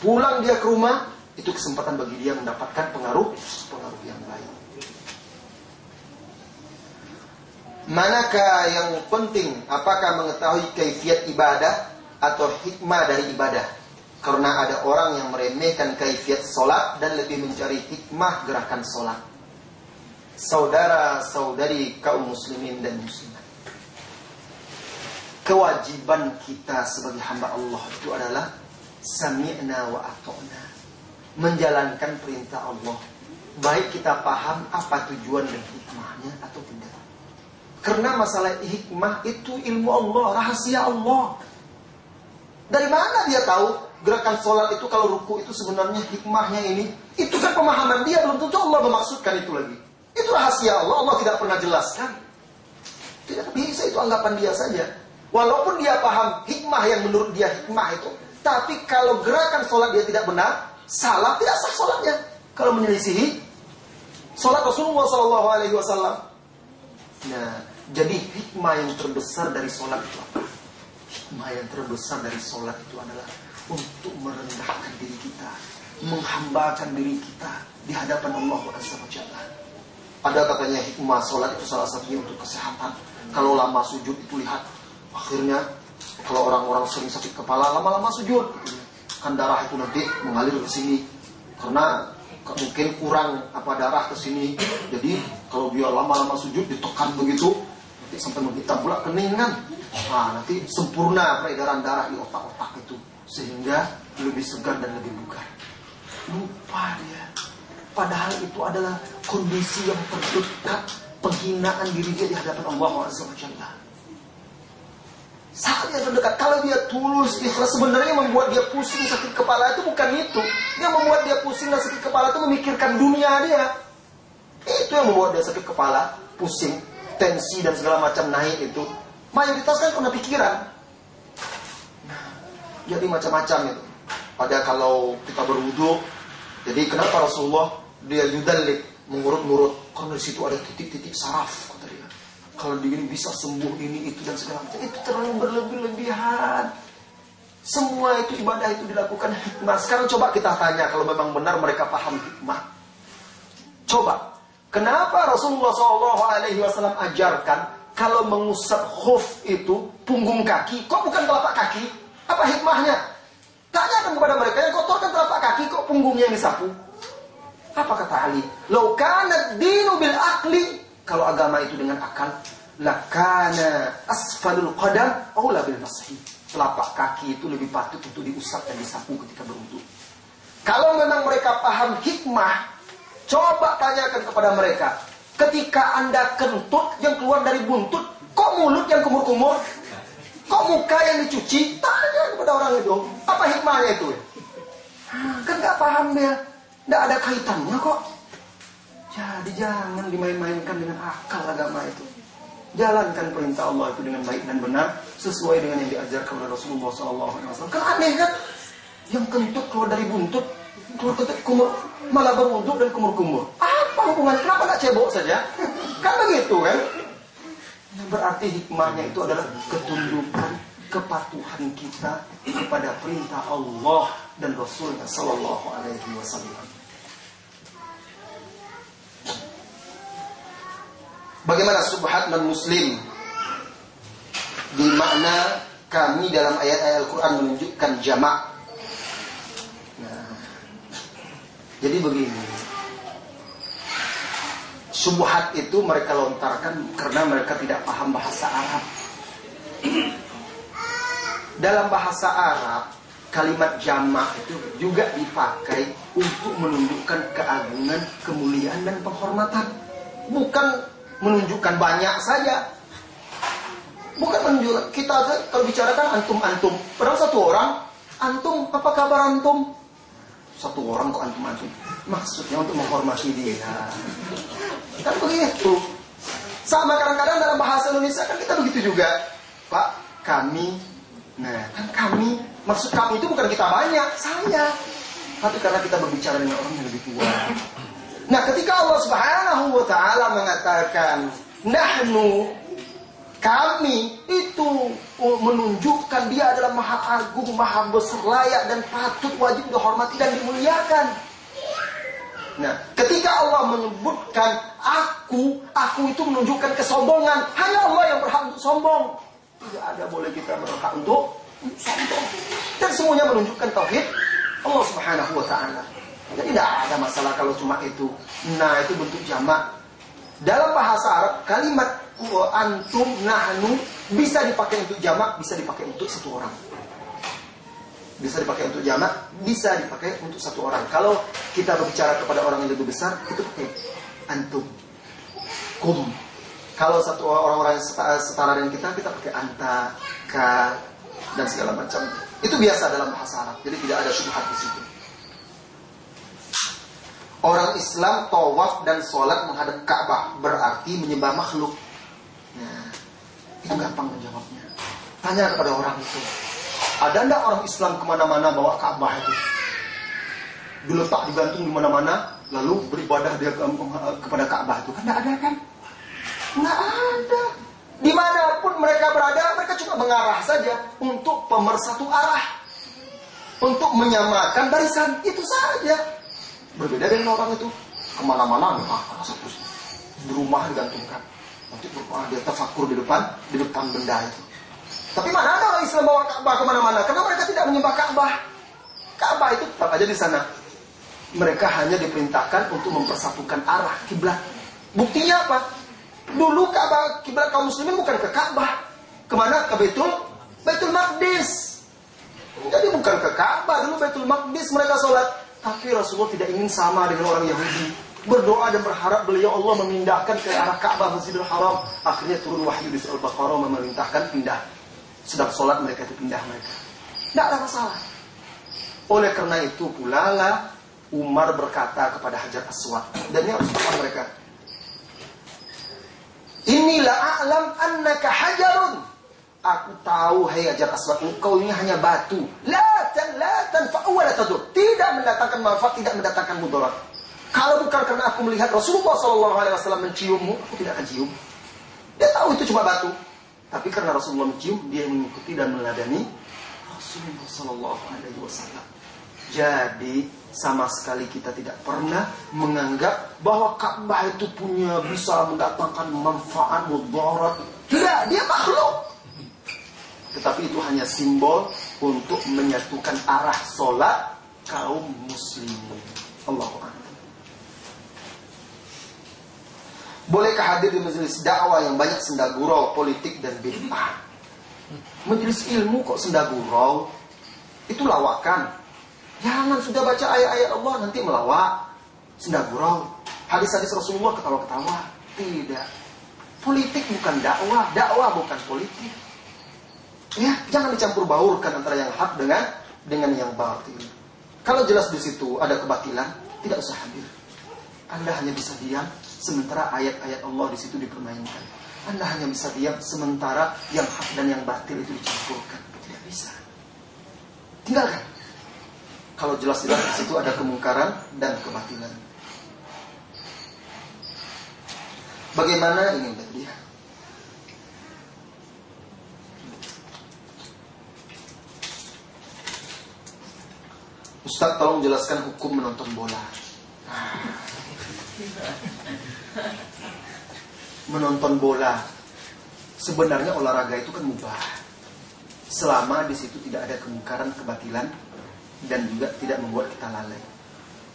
Pulang dia ke rumah, itu kesempatan bagi dia mendapatkan pengaruh yang baik. Manakah yang penting? Apakah mengetahui kaifiat ibadah atau hikmah dari ibadah? Karena ada orang yang meremehkan kaifiat solat dan lebih mencari hikmah gerakan solat. Saudara-saudari kaum muslimin dan muslimat, kewajiban kita sebagai hamba Allah itu adalah sami'na wa ata'na, menjalankan perintah Allah, baik kita paham apa tujuan dan hikmahnya atau tidak. Karena masalah hikmah itu ilmu Allah, rahasia Allah. Dari mana dia tahu gerakan sholat itu kalau ruku itu sebenarnya hikmahnya ini? Itu kan pemahaman dia, belum tentu Allah memaksudkan itu lagi. Itu rahasia Allah, Allah tidak pernah jelaskan. Tidak bisa, itu anggapan dia saja. Walaupun dia paham hikmah yang menurut dia hikmah itu, tapi kalau gerakan sholat dia tidak benar, salah, tidak sah sholatnya. Kalau menyelisihi sholat Rasulullah SAW. Nah, jadi hikmah yang terbesar dari sholat itu apa? Hikmah yang terbesar dari sholat itu adalah untuk merendahkan diri kita, menghambakan diri kita di hadapan Allah SWT. Ada katanya hikmah sholat itu salah satunya untuk kesehatan. Kalau lama sujud itu lihat, akhirnya kalau orang-orang sering sakit kepala lama-lama sujud, kan darah itu nanti mengalir ke sini karena mungkin kurang darah ke sini. Jadi kalau dia lama-lama sujud ditekan begitu, nanti sampai menghitam pula keningan. Nah, nanti sempurna peredaran darah di otak-otak itu sehingga lebih segar dan lebih bugar. Lupa dia. Padahal itu adalah kondisi yang terdekat, penghinaan diri dia di hadapan Allah SWT. Saat yang terdekat, kalau dia tulus, ikhlas, sebenarnya membuat dia pusing sakit kepala itu bukan itu. Yang membuat dia pusing dan sakit kepala itu memikirkan dunia dia. Itu yang membuat dia sakit kepala, pusing, tensi dan segala macam naik itu. Mayoritas kan karena pikiran. Jadi macam-macam itu. Pada kalau kita berwudu, jadi kenapa Rasulullah dia yudalik, mengurut-ngurut, karena di situ ada titik-titik saraf, kata dia. Kalau begini bisa sembuh ini, itu, dan segala macam. Itu terlalu berlebih-lebihan. Semua itu ibadah itu dilakukan hikmah. Sekarang coba kita tanya, kalau memang benar mereka paham hikmah. Coba, kenapa Rasulullah SAW ajarkan kalau mengusap khuf itu punggung kaki, kok bukan telapak kaki? Apa hikmahnya? Tanyakan kepada mereka, yang kotorkan telapak kaki, kok punggungnya yang disapu? Apa kata Ali? Lau kana dinu bil akli, kalau agama itu dengan akal, lakana asfalul qadam aula bil mashi. Telapak kaki itu lebih patut untuk diusap dan disapu ketika berwudu. Kalau memang mereka paham hikmah, coba tanyakan kepada mereka. Ketika Anda kentut yang keluar dari buntut, kok mulut yang kumur-kumur? Kok muka yang dicuci? Tanya kepada orang itu. Apa hikmahnya itu? Kan gak paham dia. Gak ada kaitannya kok. Jadi jangan dimain-mainkan dengan akal agama itu. Jalankan perintah Allah itu dengan baik dan benar, sesuai dengan yang diajarkan oleh Rasulullah SAW. Kan aneh kan? Yang kentut keluar dari buntut, keluar kentut kumur, malah berwudu dan kumur-kumur. Apa hubungannya? Kenapa gak cebok saja? Kan begitu kan? Berarti hikmahnya itu adalah ketundukan, kepatuhan kita kepada perintah Allah dan Rasulnya Sallallahu Alaihi Wasallam. Bagaimana subhat non-muslim? Di makna kami dalam ayat-ayat Al-Quran menunjukkan jamak. Nah, jadi begini. Subhat itu mereka lontarkan karena mereka tidak paham bahasa Arab. Dalam bahasa Arab, kalimat jamak itu juga dipakai untuk menunjukkan keagungan, kemuliaan, dan penghormatan. Bukan menunjukkan banyak saja. Bukan menunjukkan, kita kalau bicarakan antum-antum. Padahal satu orang, antum, apa kabar antum? Satu orang kok antum-antum. Maksudnya untuk menghormati dia. Kan begitu. Sama kadang-kadang dalam bahasa Indonesia kan kita begitu juga. Pak, kami. Nah, kan kami. Maksud kami itu bukan kita banyak, saya. Tapi karena kita berbicara dengan orang yang lebih tua. Nah, ketika Allah Subhanahu wa ta'ala mengatakan nahnu Kami itu menunjukkan dia adalah maha agung, maha besar, layak dan patut, wajib dihormati dan dimuliakan. Nah, ketika Allah menyebutkan aku itu menunjukkan kesombongan. Hanya Allah yang berhak untuk sombong. Tidak ada boleh kita berhak untuk sombong. Dan semuanya menunjukkan tauhid Allah Subhanahu wa ta'ala. Jadi tidak ada masalah kalau cuma itu. Nah, itu bentuk jamak. Dalam bahasa Arab, kalimat antum, nahnu bisa dipakai untuk jamak, bisa dipakai untuk satu orang. Bisa dipakai untuk jamak, bisa dipakai untuk satu orang. Kalau kita berbicara kepada orang yang lebih besar, itu pakai antum, kum. Kalau satu orang-orang yang setara dengan kita pakai anta, ka, dan segala macam. Itu biasa dalam bahasa Arab. Jadi tidak ada syubhat di situ. Orang Islam tawaf dan sholat menghadap Ka'bah berarti menyembah makhluk. Nah, itu gampang menjawabnya. Tanya kepada orang itu. Ada enggak orang Islam kemana-mana bawa Ka'bah itu? Diletak, digantung di mana-mana, lalu beribadah dia kepada Ka'bah itu. Kan enggak ada kan? Enggak ada. Dimanapun mereka berada, mereka cuma mengarah saja untuk pemersatu arah, untuk menyamakan barisan, itu saja. Berbeda dengan orang itu kemana-mana, satu di rumah digantungkan, nanti dia tafakur di depan benda itu. Tapi mana ada orang Islam bawa Ka'bah kemana-mana? Karena mereka tidak menyembah Ka'bah. Ka'bah itu tetap aja di sana. Mereka hanya diperintahkan untuk mempersatukan arah kiblat. Buktinya apa? Dulu Ka'bah, kiblat kaum muslimin bukan ke Ka'bah. Kemana? Ke Baitul Maqdis. Jadi bukan ke Ka'bah, dulu Baitul Maqdis mereka sholat. Tapi Rasulullah tidak ingin sama dengan orang Yahudi. Berdoa dan berharap beliau Allah memindahkan ke arah Ka'bah Masjidil Haram. Akhirnya turun wahyu di surah Al-Baqarah memerintahkan pindah. Sedang sholat mereka itu pindah mereka. Tidak ada masalah. Oleh karena itu pula lah Umar berkata kepada Hajar Aswad. Dan ini harus paham mereka. Inilah a'lam annaka hajarun. Aku tahu, hai Hajar Aswad, engkau ini hanya batu. La tanfa'u wa la tadur. Tidak mendatangkan manfaat, tidak mendatangkan mudarat. Kalau bukan karena aku melihat Rasulullah SAW menciummu, aku tidak akan cium. Dia tahu itu cuma batu. Tapi karena Rasulullah mencium, dia mengikuti dan meladani Rasulullah SAW. Jadi sama sekali kita tidak pernah menganggap bahwa Ka'bah itu bisa mendatangkan manfaat mudarat. Tidak, dia makhluk. Tetapi itu hanya simbol untuk menyatukan arah sholat kaum muslimin. Allahu Akbar. Bolehkah hadir di majelis dakwah yang banyak sendagurau, politik dan bid'ah? Majelis ilmu kok sendagurau? Itu lawakan. Jangan sudah baca ayat-ayat Allah nanti melawak, sendagurau. Hadis-hadis Rasulullah ketawa-ketawa. Tidak. Politik bukan dakwah, dakwah bukan politik. Ya, jangan dicampur baurkan antara yang hak dengan yang batil. Kalau jelas di situ ada kebatilan, tidak usah hadir. Anda hanya bisa diam sementara ayat-ayat Allah di situ dipermainkan. Anda hanya bisa diam sementara yang hak dan yang batil itu dicampurkan. Tidak bisa. Tinggalkan. Kalau jelas-jelas di situ ada kemungkaran dan kebatilan. Bagaimana ingin berlihat? Ustaz, tolong jelaskan hukum menonton bola. Menonton bola, sebenarnya olahraga itu kan mubah, selama di situ tidak ada kemungkaran, kebatilan, dan juga tidak membuat kita lalai.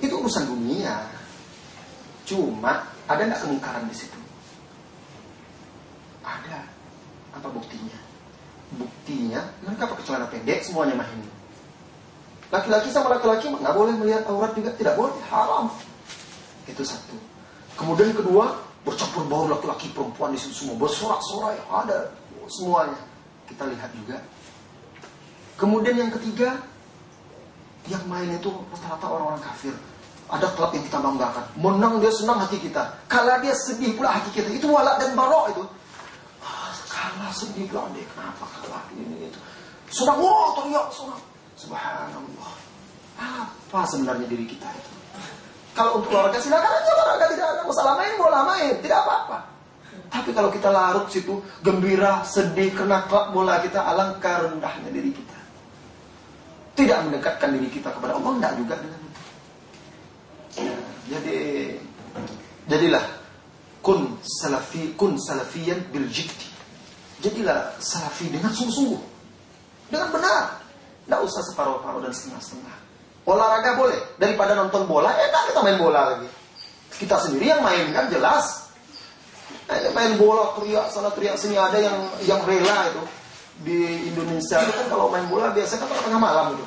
Itu urusan dunia. Cuma ada nggak kemungkaran di situ? Ada. Apa buktinya? Buktinya mereka pakai celana pendek, semuanya main. Laki-laki sama laki-laki nggak boleh melihat aurat juga, tidak boleh, haram. Itu satu. Kemudian kedua, bercampur baur laki-laki perempuan di situ semua, bersorak-sorai, ada semuanya. Kita lihat juga. Kemudian yang ketiga, yang main itu rata-rata orang-orang kafir. Ada klub yang kita banggakan, menang dia senang hati kita, kalah dia sedih pula hati kita. Itu walak dan barok itu. Kalah sedih pula dia, kenapa kalah ini itu. Senang, wah teriak, senang. Subhanallah. Apa sebenarnya diri kita itu? Kalau untuk olahraga silakan aja olahraga, tidak ada masalah, main bola main, tidak apa-apa. Tapi Tapi kalau kita larut situ, gembira, sedih, kena klub bola kita, alangkah rendahnya diri kita. Tidak mendekatkan diri kita kepada Allah, tidak juga dengan itu. Jadilah kun salafiyan bil jiddi. Jadilah salafi dengan sungguh-sungguh, dengan benar. Tidak usah separuh-paruh dan setengah-setengah. Olahraga boleh, daripada nonton bola, enak kita main bola lagi. Kita sendiri yang main kan jelas. Main bola teriak sana teriak sini, ada yang rela itu di Indonesia itu kan kalau main bola biasanya kan tengah malam itu.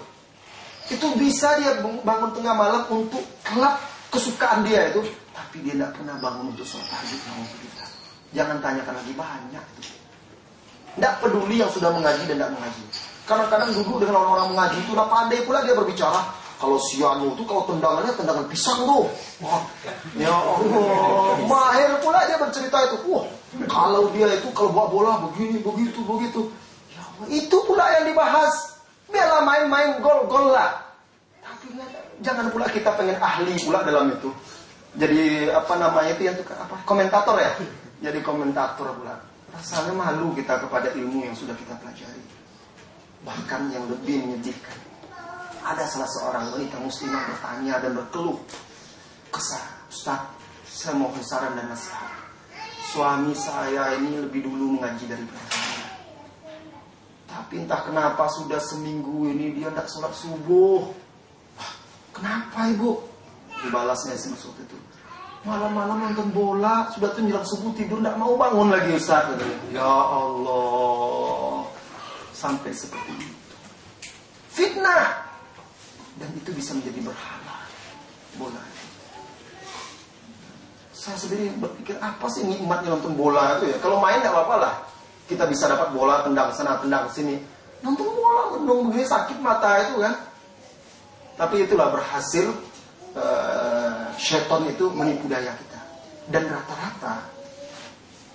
Itu bisa dia bangun tengah malam untuk klub kesukaan dia itu, tapi dia tidak pernah bangun untuk sholat tahajud. Jangan tanyakan lagi, banyak itu. Tidak peduli yang sudah mengaji dan tidak mengaji. Kadang-kadang duduk dengan orang-orang mengaji itu udah pandai pula dia berbicara. Kalau si Anu itu kalau tendangannya tendangan pisang tuh. Wah, ya Allah, mahir pula dia bercerita itu. Wah, kalau dia itu kalau bawa bola begini, begitu. Ya Allah, itu pula yang dibahas. Biarlah main-main gol-gol lah. Tapi jangan pula kita pengen ahli pula dalam itu. Jadi apa namanya itu yang komentator ya. Jadi komentator pula. Rasanya malu kita kepada ilmu yang sudah kita pelajari. Bahkan yang lebih menyedihkan, ada salah seorang wanita muslimah bertanya dan berkeluh kesah, Ustaz, saya mohon saran dan nasihat. Suami saya ini lebih dulu mengaji daripada saya. Tapi entah kenapa sudah seminggu ini dia tidak sholat subuh. Kenapa ibu? Dibalasnya SMS itu. Malam-malam nonton bola, sudah tuh menjelang subuh tidur tidak mau bangun lagi Ustaz. Ya Allah, sampai seperti itu. Fitnah. Dan itu bisa menjadi berhala bola. Saya sendiri berpikir apa sih nikmatnya nonton bola itu ya? Kalau main nggak apa-apa lah. Kita bisa dapat bola tendang sana tendang sini. Nonton bola nonton begini sakit mata itu kan. Tapi itulah berhasil syaitan itu menipu daya kita. Dan rata-rata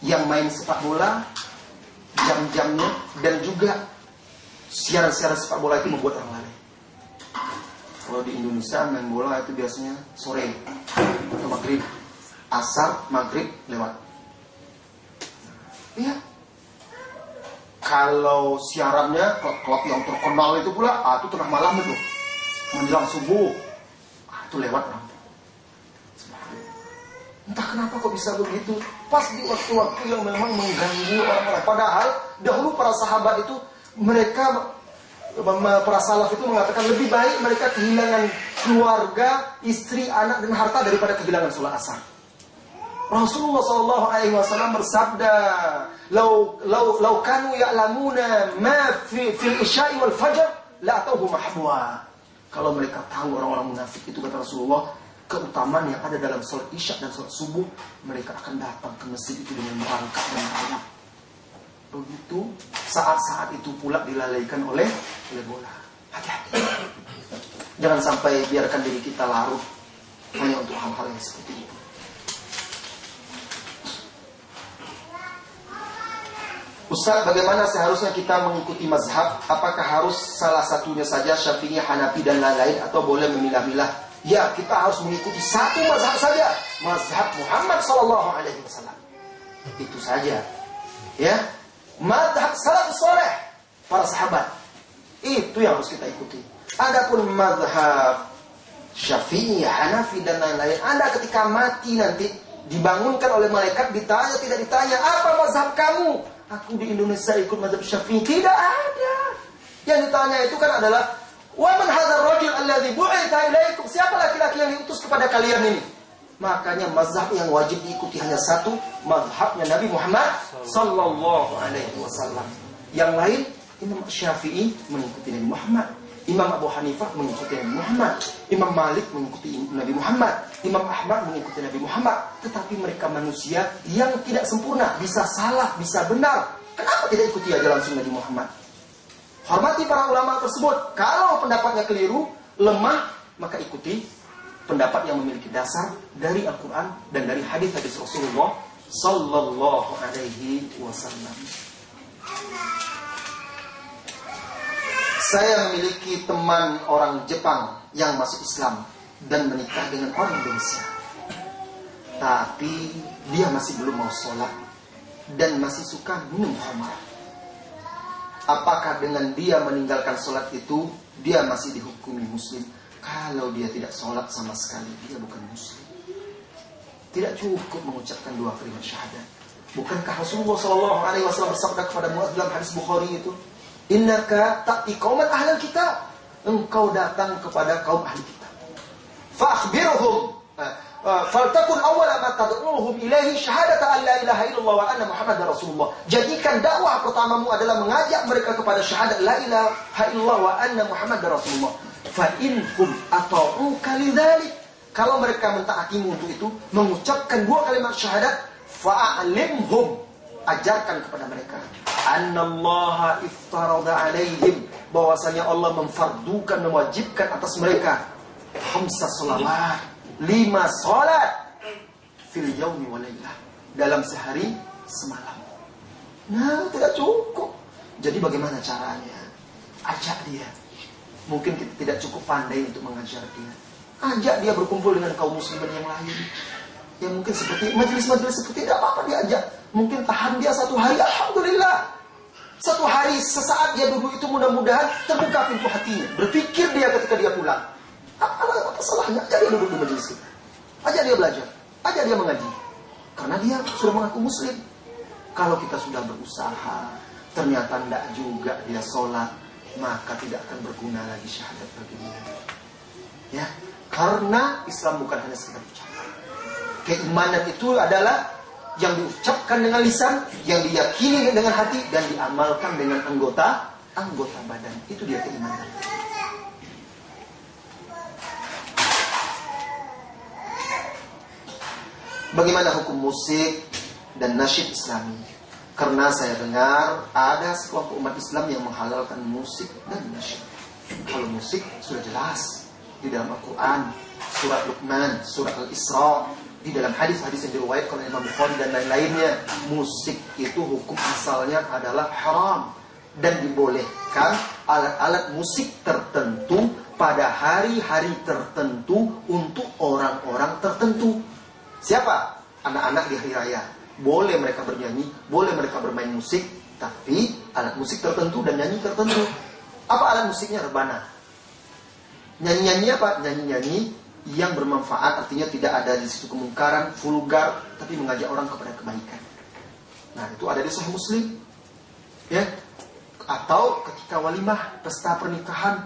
yang main sepak bola jam-jamnya dan juga siaran-siaran sepak bola itu membuat orang lalai. Kalau di Indonesia main bola itu biasanya sore atau maghrib, asar, maghrib lewat. Iya. Kalau siarannya klub yang terkenal itu pula, itu tengah malam itu, menjelang subuh, itu lewat orang. Entah kenapa kok bisa begitu. Pas di waktu-waktu yang memang mengganggu orang-orang. Padahal dahulu para sahabat itu mereka, para salaf itu mengatakan lebih baik mereka kehilangan keluarga, istri, anak dan harta daripada kehilangan sholat asar. Rasulullah SAW bersabda, "Lau kanu ya'lamuna ma fil isya'i wal fajr la atauhu mahbwa." Kalau mereka tahu orang-orang munafik itu, kata Rasulullah, keutamaan yang ada dalam sholat isya dan sholat subuh, mereka akan datang ke masjid itu dengan merangkak dan merangkak. Begitu saat-saat itu pula dilalaikan oleh bola. Hati-hati. Jangan sampai biarkan diri kita larut hanya untuk hal-hal yang seperti itu. Ustaz, bagaimana seharusnya kita mengikuti mazhab? Apakah harus salah satunya saja, Syafi'i, Hanafi dan lain-lain, atau boleh memilah-milah? Ya, kita harus mengikuti satu mazhab saja, mazhab Muhammad SAW. Itu saja. Ya. Mazhab salafus saleh, para sahabat, itu yang harus kita ikuti. Adapun mazhab Syafi'i, Hanafi dan lain-lain, Anda ketika mati nanti dibangunkan oleh malaikat, ditanya tidak ditanya, apa mazhab kamu? Aku di Indonesia ikut mazhab Syafi'i. Tidak ada. Yang ditanya itu kan adalah, wa man hadzal rajul alladzi bu'itha ilaikum? Siapa laki-laki yang diutus kepada kalian ini? Makanya mazhab yang wajib diikuti hanya satu, mazhabnya Nabi Muhammad sallallahu alaihi wasallam. Yang lain, Imam Syafi'i mengikuti Nabi Muhammad, Imam Abu Hanifah mengikuti Nabi Muhammad, Imam Malik mengikuti Nabi Muhammad, Imam Ahmad mengikuti Nabi Muhammad. Tetapi mereka manusia yang tidak sempurna, bisa salah, bisa benar. Kenapa tidak ikuti aja langsung Nabi Muhammad? Hormati para ulama tersebut. Kalau pendapatnya keliru, lemah, maka ikuti pendapat yang memiliki dasar dari Al-Quran dan dari hadis-hadis Rasulullah sallallahu alaihi wasallam. Saya memiliki teman orang Jepang yang masuk Islam dan menikah dengan orang Indonesia. Tapi dia masih belum mau sholat. dan masih suka minum khamar. Apakah dengan dia meninggalkan sholat itu dia masih dihukumi muslim? Kalau dia tidak sholat sama sekali, dia bukan muslim. Tidak cukup mengucapkan 2 kalimat syahadat. Bukankah Rasulullah SAW bersabda kepada Muadz dalam hadis Bukhari itu, innaka ta'ti qauman ahlal kitab, engkau datang kepada kaum ahli kitab. Fa'akhbirhum faltakun awwala ma tad'uhum ilaihi syahadata an la ilaha illallah wa anna Muhammadar Rasulullah. Jadikan dakwah pertamamu adalah mengajak mereka kepada syahadat la ilaha illallah wa anna Muhammadar Rasulullah. Fa inhum ata'uka lidzalik, kalau mereka mentaatimu untuk itu, mengucapkan 2 kalimat syahadat, fa'alimhum, ajarkan kepada mereka, annallaha iftarada alaihim, bahwasanya Allah memfardukan, mewajibkan atas mereka 5 sholawat, 5 sholat fil yaumi wal lailah, dalam sehari semalam. Nah, tidak cukup. Jadi bagaimana caranya? Ajak dia. Mungkin kita tidak cukup pandai untuk mengajar dia. Ajak dia berkumpul dengan kaum muslimin yang lain. Ya mungkin seperti majelis-majelis seperti tidak apa-apa diajak. Mungkin tahan dia 1 hari, alhamdulillah. 1 hari, sesaat dia duduk itu mudah-mudahan terbuka pintu hatinya. Berpikir dia ketika dia pulang. Apa salahnya? Ajak dia duduk di majelis kita. Ajak dia belajar. Ajak dia mengaji. Karena dia sudah mengaku muslim. Kalau kita sudah berusaha, ternyata tidak juga dia sholat, maka tidak akan berguna lagi syahadat bagi dia. Ya, karena Islam bukan hanya sekedar ucapan. Keimanan itu adalah yang diucapkan dengan lisan, yang diyakini dengan hati, dan diamalkan dengan anggota badan. Itu dia keimanan. Bagaimana hukum musik dan nasyid Islami? Karena saya dengar ada sekelompok umat Islam yang menghalalkan musik dan nasyid. Kalau musik sudah jelas di dalam Al-Quran, surat Luqman, surat Al-Isra, di dalam hadis-hadis yang diriwayatkan oleh Imam Bukhari dan lain-lainnya, musik itu hukum asalnya adalah haram, dan dibolehkan alat-alat musik tertentu pada hari-hari tertentu untuk orang-orang tertentu. Siapa? Anak-anak di hari raya. Boleh mereka bernyanyi, boleh mereka bermain musik, tapi alat musik tertentu dan nyanyi tertentu. Apa alat musiknya? Rebana. Nyanyi-nyanyi apa? Nyanyi-nyanyi yang bermanfaat, artinya tidak ada di situ kemungkaran, vulgar, tapi mengajak orang kepada kebaikan. Nah, itu ada di Sahih Muslim. Ya. Atau ketika walimah, pesta pernikahan,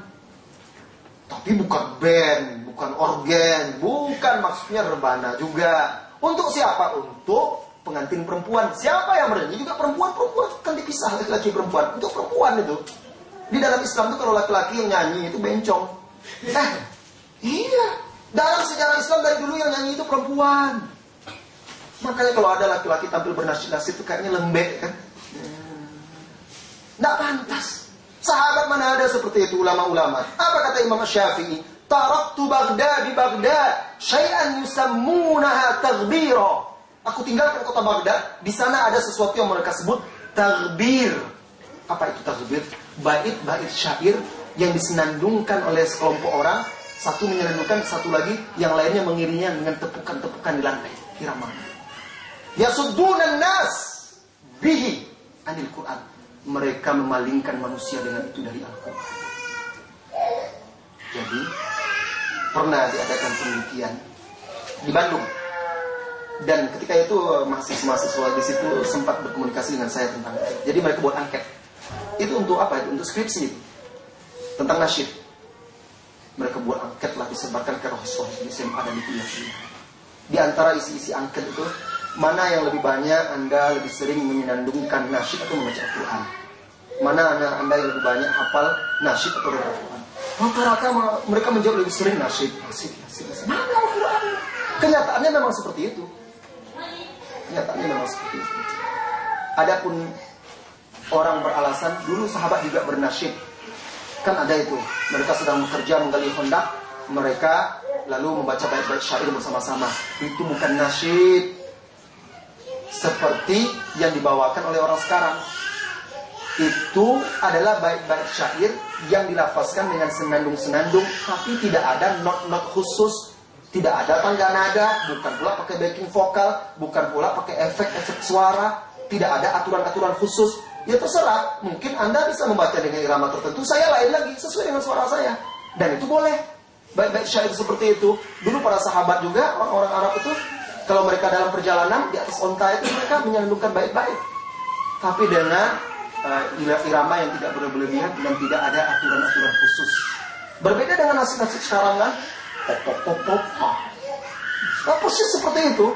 tapi bukan band, bukan organ, bukan, maksudnya rebana juga. Untuk siapa? Untuk pengantin perempuan. Siapa yang bernyanyi? Juga perempuan kan dipisah, laki-laki perempuan. Untuk perempuan itu. Di dalam Islam itu kalau laki-laki yang nyanyi itu bencong. Iya. Dalam sejarah Islam dari dulu yang nyanyi itu perempuan. Makanya kalau ada laki-laki tampil bernasib-nasib itu kayaknya lembek kan. Nggak pantas. Sahabat mana ada seperti itu, ulama-ulama. Apa kata Imam Syafi'i? Taraktu Baghdad di Baghdad syai'an yusammunaha taghbira. Aku tinggalkan kota Baghdad, di sana ada sesuatu yang mereka sebut taghbir. Apa itu taghbir? Bait-bait syair yang disenandungkan oleh sekelompok orang, satu menyenandungkan, satu lagi yang lainnya mengiringnya dengan tepukan-tepukan di lantai, irama. Yasuddunan nas bihi anil Quran. Mereka memalingkan manusia dengan itu dari Al-Quran. Jadi pernah diadakan penelitian di Bandung, dan ketika itu mahasiswa di situ sempat berkomunikasi dengan saya tentang itu. Jadi mereka buat angket. Itu untuk apa? Itu untuk skripsi tentang nasyid. Mereka buat angket lah, disebarkan ke rohis-rohis yang ada di kuliah. Di antara isi-isi angket itu, mana yang lebih banyak Anda lebih sering menyenandungkan nasyid atau membaca Al-Quran? Mana Anda yang lebih banyak hafal nasyid atau membaca Al-Quran? Rata-rata mereka menjawab lebih sering nasyid. Mana Al-Quran? Kenyataannya memang seperti itu. Adapun orang beralasan dulu sahabat juga bernasyid. Kan ada itu. Mereka sedang bekerja menggali hondak, mereka lalu membaca bait-bait syair bersama-sama. Itu bukan nasyid seperti yang dibawakan oleh orang sekarang. Itu adalah bait-bait syair yang dilafazkan dengan senandung-senandung, tapi tidak ada not-not khusus, tidak ada tangga nada, bukan pula pakai backing vokal, bukan pula pakai efek-efek suara, Tidak ada aturan-aturan khusus. Ya terserah, mungkin Anda bisa membaca dengan irama tertentu, saya lain lagi, sesuai dengan suara saya. Dan itu boleh. Baik-baik syair seperti itu. Dulu para sahabat juga, orang-orang Arab itu, kalau mereka dalam perjalanan, di atas onta itu mereka menyandungkan baik-baik. Tapi dengan irama yang tidak berlebihan dan tidak ada aturan-aturan khusus. Berbeda dengan nasib-nasib sekarang kan, pop. Nah, persis seperti itu.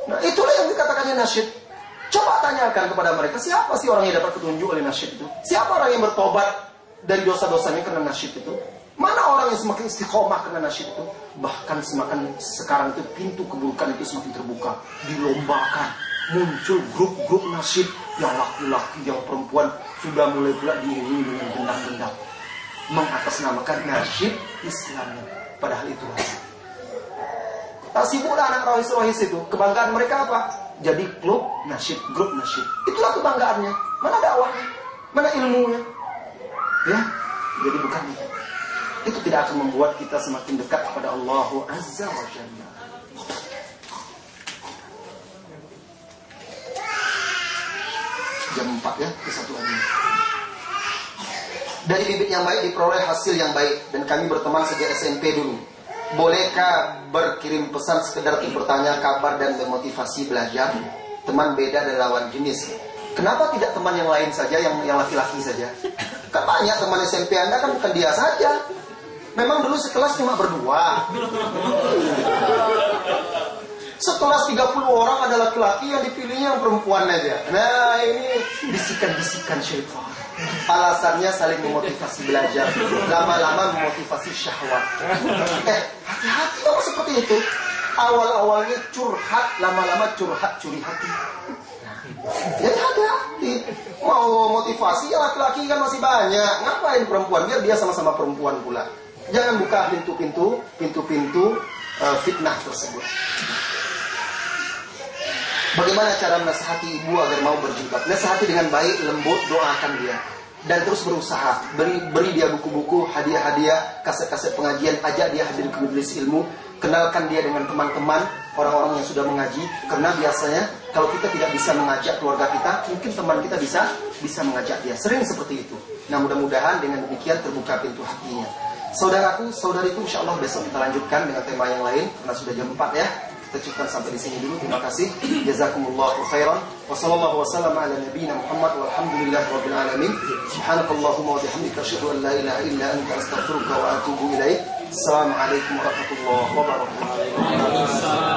Nah, itulah yang dikatakannya nasyid. Coba tanyakan kepada mereka, siapa sih orang yang dapat petunjuk oleh nasyid itu? Siapa orang yang bertobat dari dosa-dosanya karena nasyid itu? Mana orang yang semakin istiqomah karena nasyid itu? Bahkan semakin sekarang itu pintu keburukan itu semakin terbuka, dilombakan. Muncul grup-grup nasyid yang laki-laki, yang perempuan sudah mulai pula diiringi dengan gendang-gendang, mengatasnamakan nasyid Islam. Padahal itu tak sibuklah anak rohis-rohis itu. Kebanggaan mereka apa? Jadi klub nasyid, grup nasyid. Itulah kebanggaannya. Mana dakwahnya? Mana ilmunya? Ya, jadi bukan itu. Itu tidak akan membuat kita semakin dekat kepada Allah Azza wa Jalla. Jam 4 ya, ke satu lagi. Dari bibit yang baik diperoleh hasil yang baik. Dan kami berteman sejak SMP dulu. Bolehkah berkirim pesan sekedar untuk bertanya kabar dan memotivasi belajar? Teman beda dan lawan jenis. Kenapa tidak teman yang lain saja, yang laki-laki saja? Kan banyak teman SMP Anda, kan bukan dia saja. Memang dulu sekelas cuma berdua. Sekelas 30 orang ada laki-laki, yang dipilihnya yang perempuan aja. Nah, ini bisikan-bisikan syaitan. Alasannya saling memotivasi belajar, lama-lama memotivasi syahwat. Hati-hati kalau seperti itu. Awal-awalnya curhat, lama-lama curhat curi hati. Jadi hati-hati. Mau motivasi ya laki-laki kan masih banyak. Ngapain perempuan? Biar dia sama-sama perempuan pula. Jangan buka pintu-pintu fitnah tersebut. Bagaimana cara menasihati ibu agar mau berjilbab? Nasihati dengan baik, lembut, doakan dia. Dan terus berusaha. Beri dia buku-buku, hadiah-hadiah, kaset-kaset pengajian, ajak dia hadir ke majelis ilmu. Kenalkan dia dengan teman-teman, orang-orang yang sudah mengaji. Karena biasanya kalau kita tidak bisa mengajak keluarga kita, mungkin teman kita bisa mengajak dia. Sering seperti itu. Nah, mudah-mudahan dengan demikian terbuka pintu hatinya. Saudaraku, saudariku, insya Allah besok kita lanjutkan dengan tema yang lain. Karena sudah jam 4 ya. Kita cukupkan sampai di sini dulu. Terima kasih. Jazakumullahu khairan. Wa sallallahu wasallam ala nabiyyina Muhammad walhamdulillahirabbil alamin. Subhanakallahumma wa bihamdika asyhadu an la ilaha illa anta astaghfiruka wa atubu ilaik. Assalamualaikum warahmatullahi wabarakatuh.